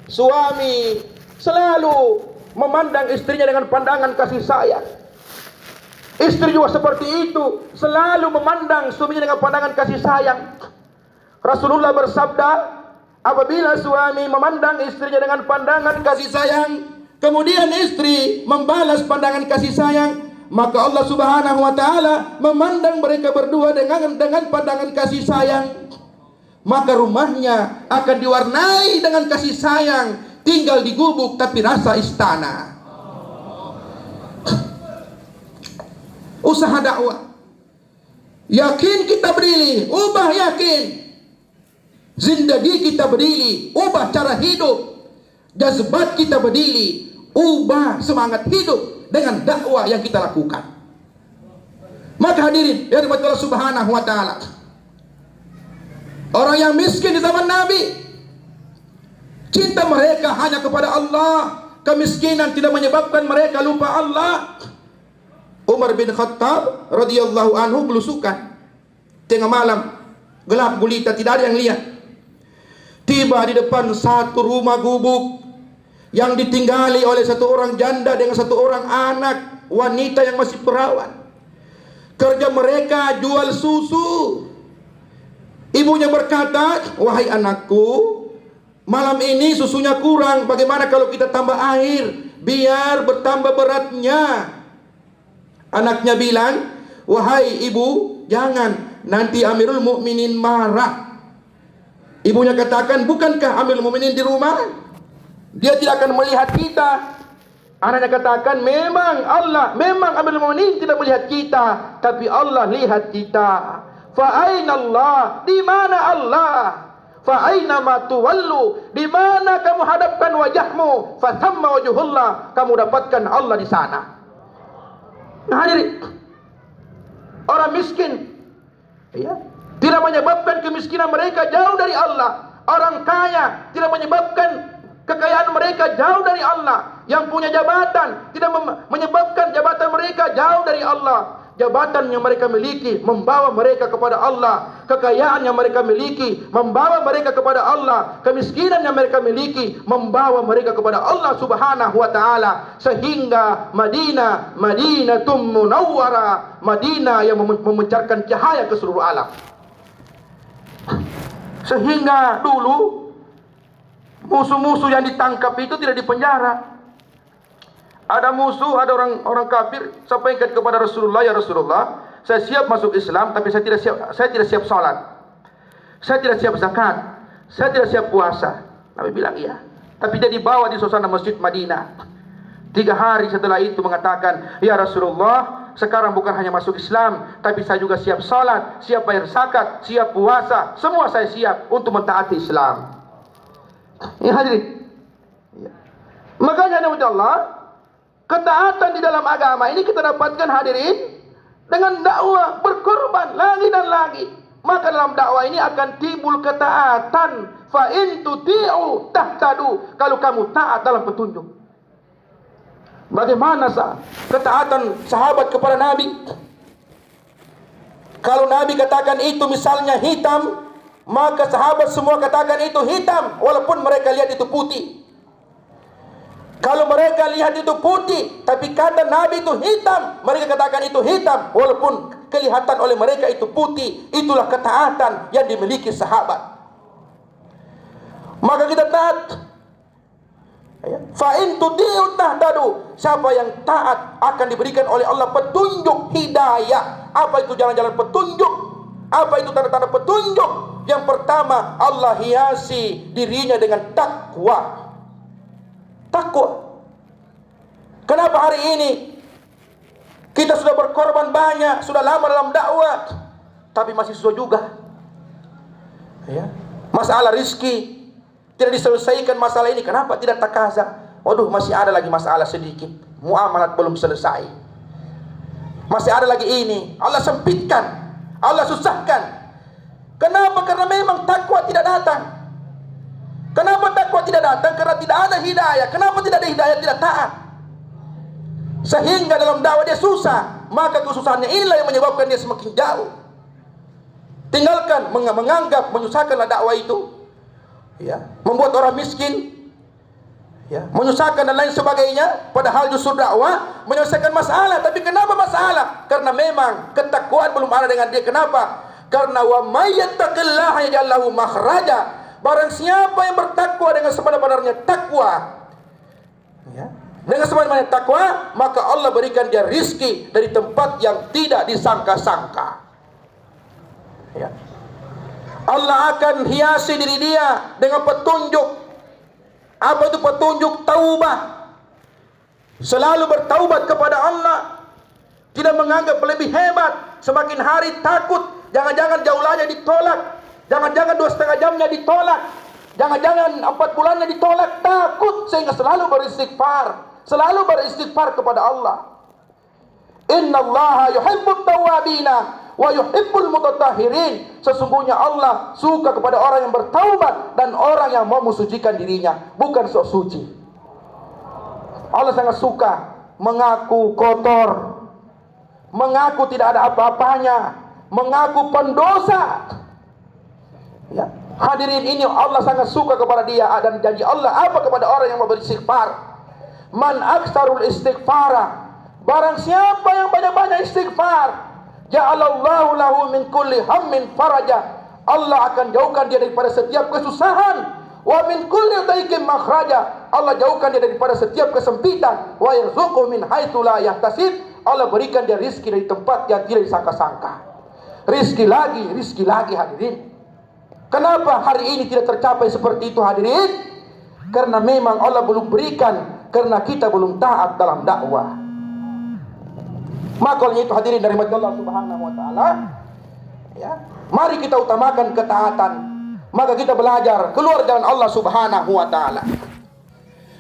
A: suami selalu memandang istrinya dengan pandangan kasih sayang. Istri juga seperti itu, selalu memandang suaminya dengan pandangan kasih sayang. Rasulullah bersabda, apabila suami memandang istrinya dengan pandangan kasih sayang, kemudian istri membalas pandangan kasih sayang, maka Allah Subhanahu wa taala memandang mereka berdua dengan pandangan kasih sayang. Maka rumahnya akan diwarnai dengan kasih sayang, tinggal di gubuk tapi rasa istana. Usaha dakwah, yakin kita berdiri, ubah yakin. Zindagi kita berdiri, ubah cara hidup. Jazbat kita berdiri, ubah semangat hidup dengan dakwah yang kita lakukan. Maka hadirin yang dirahmati Allah Subhanahu wa taala, orang yang miskin di zaman Nabi, cinta mereka hanya kepada Allah. Kemiskinan tidak menyebabkan mereka lupa Allah. Umar bin Khattab radhiyallahu anhu belusukan tengah malam, gelap gulita, tidak ada yang lihat. Tiba di depan satu rumah gubuk yang ditinggali oleh satu orang janda dengan satu orang anak wanita yang masih perawan. Kerja mereka jual susu. Ibunya berkata, wahai anakku, malam ini susunya kurang, bagaimana kalau kita tambah air biar bertambah beratnya? Anaknya bilang, wahai ibu, jangan, nanti Amirul Mukminin marah. Ibunya katakan, bukankah Amirul Mukminin di rumah? Dia tidak akan melihat kita. Anaknya katakan, memang Amirul Mukminin tidak melihat kita, tapi Allah lihat kita. Fa aina Allah? Di mana Allah? Fa aina ma tuwallu? Di mana kamu hadapkan wajahmu? Fa thamma wajhullah, kamu dapatkan Allah di sana. Nah, hadirin, orang miskin, ya, tidak menyebabkan kemiskinan mereka jauh dari Allah. Orang kaya tidak menyebabkan kekayaan mereka jauh dari Allah. Yang punya jabatan tidak menyebabkan jabatan mereka jauh dari Allah. Jabatan yang mereka miliki membawa mereka kepada Allah. Kekayaan yang mereka miliki membawa mereka kepada Allah. Kemiskinan yang mereka miliki membawa mereka kepada Allah Subhanahu wa taala. Sehingga Madinatum Munawwarah, Madinah yang memancarkan cahaya ke seluruh alam. Sehingga dulu musuh-musuh yang ditangkap itu tidak dipenjara. Ada musuh, ada orang kafir sampaikan kepada Rasulullah, ya Rasulullah, saya siap masuk Islam, tapi saya tidak siap salat, saya tidak siap zakat, saya tidak siap puasa. Nabi bilang iya. Tapi dia dibawa di suasana masjid Madinah. 3 hari setelah itu mengatakan, ya Rasulullah, sekarang bukan hanya masuk Islam, tapi saya juga siap salat, siap bayar zakat, siap puasa, semua saya siap untuk mentaati Islam. Ini hadirin. Makanya Allah, ketaatan di dalam agama ini kita dapatkan hadirin dengan dakwah, berkorban lagi dan lagi. Maka dalam dakwah ini akan timbul ketaatan. Fa in tuti'u tahtadu. Kalau kamu taat dalam petunjuk. Bagaimana ketaatan sahabat kepada Nabi? Kalau Nabi katakan itu misalnya hitam, maka sahabat semua katakan itu hitam, walaupun mereka lihat itu putih. Kalau mereka lihat itu putih, tapi kata Nabi itu hitam, mereka katakan itu hitam, walaupun kelihatan oleh mereka itu putih. Itulah ketaatan yang dimiliki sahabat. Maka kita taat. Fa in tuti'u tahtadu. Siapa yang taat akan diberikan oleh Allah petunjuk, hidayah. Apa itu jalan-jalan petunjuk? Apa itu tanda-tanda petunjuk? Yang pertama, Allah hiasi dirinya dengan takwa. Takwa. Kenapa hari ini kita sudah berkorban banyak, sudah lama dalam dakwah, tapi masih susah juga. Masalah rizki tidak diselesaikan masalah ini. Kenapa tidak takaza? Waduh, masih ada lagi masalah sedikit. Muamalat belum selesai. Masih ada lagi ini. Allah sempitkan, Allah susahkan. Kenapa? Karena memang takwa tidak datang. Kenapa takwa tidak datang? Karena tidak ada hidayah. Kenapa tidak ada hidayah? Tidak taat. Sehingga dalam dakwah dia susah. Maka kesusahannya inilah yang menyebabkan dia semakin jauh. Tinggalkan menganggap menyusahkanlah dakwah itu. Membuat orang miskin, menyusahkan dan lain sebagainya. Padahal justru dakwah menyelesaikan masalah. Tapi kenapa masalah? Karena memang ketakwaan belum ada dengan dia. Kenapa? Karena wa may yattaqillaha yaj'al lahu makhraja. Barang siapa yang bertakwa dengan sebenar-benarnya takwa, dengan sebenar-benarnya takwa, maka Allah berikan dia rizki dari tempat yang tidak disangka-sangka. Allah akan hiasi diri dia dengan petunjuk. Apa itu petunjuk? Taubah. Selalu bertaubat kepada Allah. Tidak menganggap lebih hebat. Semakin hari takut. Jangan-jangan jauh lagi ditolak. Jangan-jangan 2,5 jamnya ditolak. Jangan-jangan 4 bulannya ditolak. Takut sehingga selalu beristighfar. Selalu beristighfar kepada Allah. Innallaha yuhibbut tawwabina wa yuhibbul mutatahhirin. Sesungguhnya Allah suka kepada orang yang bertaubat dan orang yang mau mensucikan dirinya, bukan sok suci. Allah sangat suka mengaku kotor, mengaku tidak ada apa-apanya, mengaku pendosa. Hadirin, ini Allah sangat suka kepada dia. Dan janji Allah apa kepada orang yang mau beristighfar? Man aktsarul istighfara. Barang siapa yang banyak-banyak istighfar, ja'alallahu lahu min kulli hammin faraja. Allah akan jauhkan dia daripada setiap kesusahan. Wa min kulli dhaiqin makhraja. Allah jauhkan dia daripada setiap kesempitan. Wa yarzuquhu min haitsu la yahtasib. Allah berikan dia rizki dari tempat yang tidak disangka-sangka. Rizki lagi hadirin. Kenapa hari ini tidak tercapai seperti itu hadirin? Karena memang Allah belum berikan, karena kita belum taat dalam dakwah. Maka oleh itu hadirin dari Allah Subhanahu wa taala, mari kita utamakan ketaatan. Maka kita belajar keluar jalan Allah Subhanahu wa taala.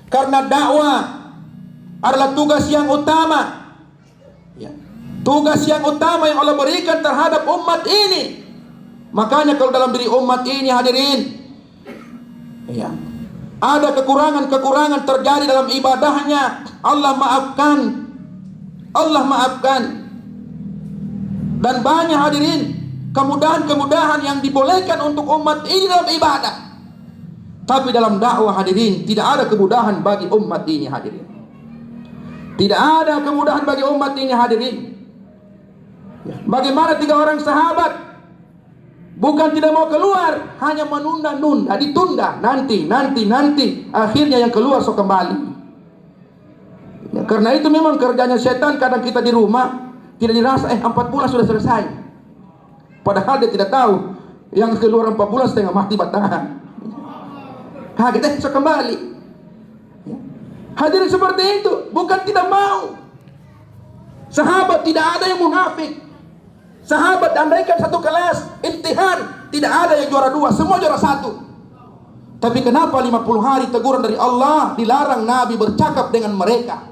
A: Karena dakwah adalah tugas yang utama. Tugas yang utama yang Allah berikan terhadap umat ini. Makanya kalau dalam diri umat ini hadirin, ada kekurangan-kekurangan terjadi dalam ibadahnya, Allah maafkan. Dan banyak hadirin kemudahan-kemudahan yang dibolehkan untuk umat ini dalam ibadah. Tapi dalam dakwah hadirin tidak ada kemudahan bagi umat ini hadirin. Tidak ada kemudahan bagi umat ini hadirin. Bagaimana 3 orang sahabat Bukan tidak mau keluar, hanya menunda-nunda, ditunda, nanti. Akhirnya yang keluar so kembali. Ya, karena itu memang kerjanya setan. Kadang kita di rumah tidak dirasa 4 bulan sudah selesai. Padahal dia tidak tahu yang keluar 4 bulan setengah mati bertahan. Kita so kembali. Ya. Hadirin seperti itu, bukan tidak mau. Sahabat tidak ada yang munafik. Sahabat andaikan satu kelas imtihan, tidak ada yang juara 2, semua juara 1. Tapi kenapa 50 hari teguran dari Allah dilarang Nabi bercakap dengan mereka?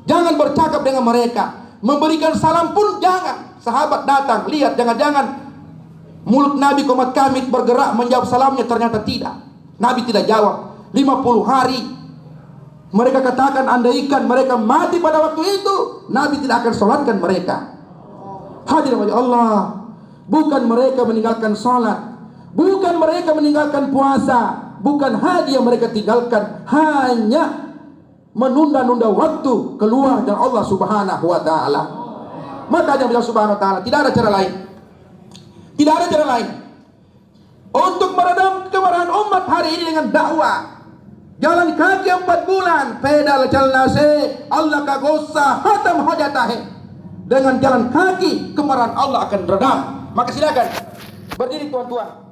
A: Jangan bercakap dengan mereka. Memberikan salam pun jangan. Sahabat datang, lihat, jangan-jangan mulut Nabi komat kamit bergerak menjawab salamnya, ternyata tidak. Nabi tidak jawab. 50 hari mereka katakan andaikan mereka mati pada waktu itu, Nabi tidak akan sholatkan mereka. Hadirin Allah, bukan mereka meninggalkan sholat, bukan mereka meninggalkan puasa, bukan haji yang mereka tinggalkan, hanya menunda-nunda waktu keluar dari Allah Subhanahu wa taala. Makanya Allah Subhanahu wa taala tidak ada cara lain. Tidak ada cara lain untuk meredam kemarahan umat hari ini dengan dakwah. Jalan kaki 4 bulan, pedal jalnase, Allah kagosa hatam hajatahe. Dengan jalan kaki kemarahan Allah akan redam. Maka silakan berdiri tuan-tuan.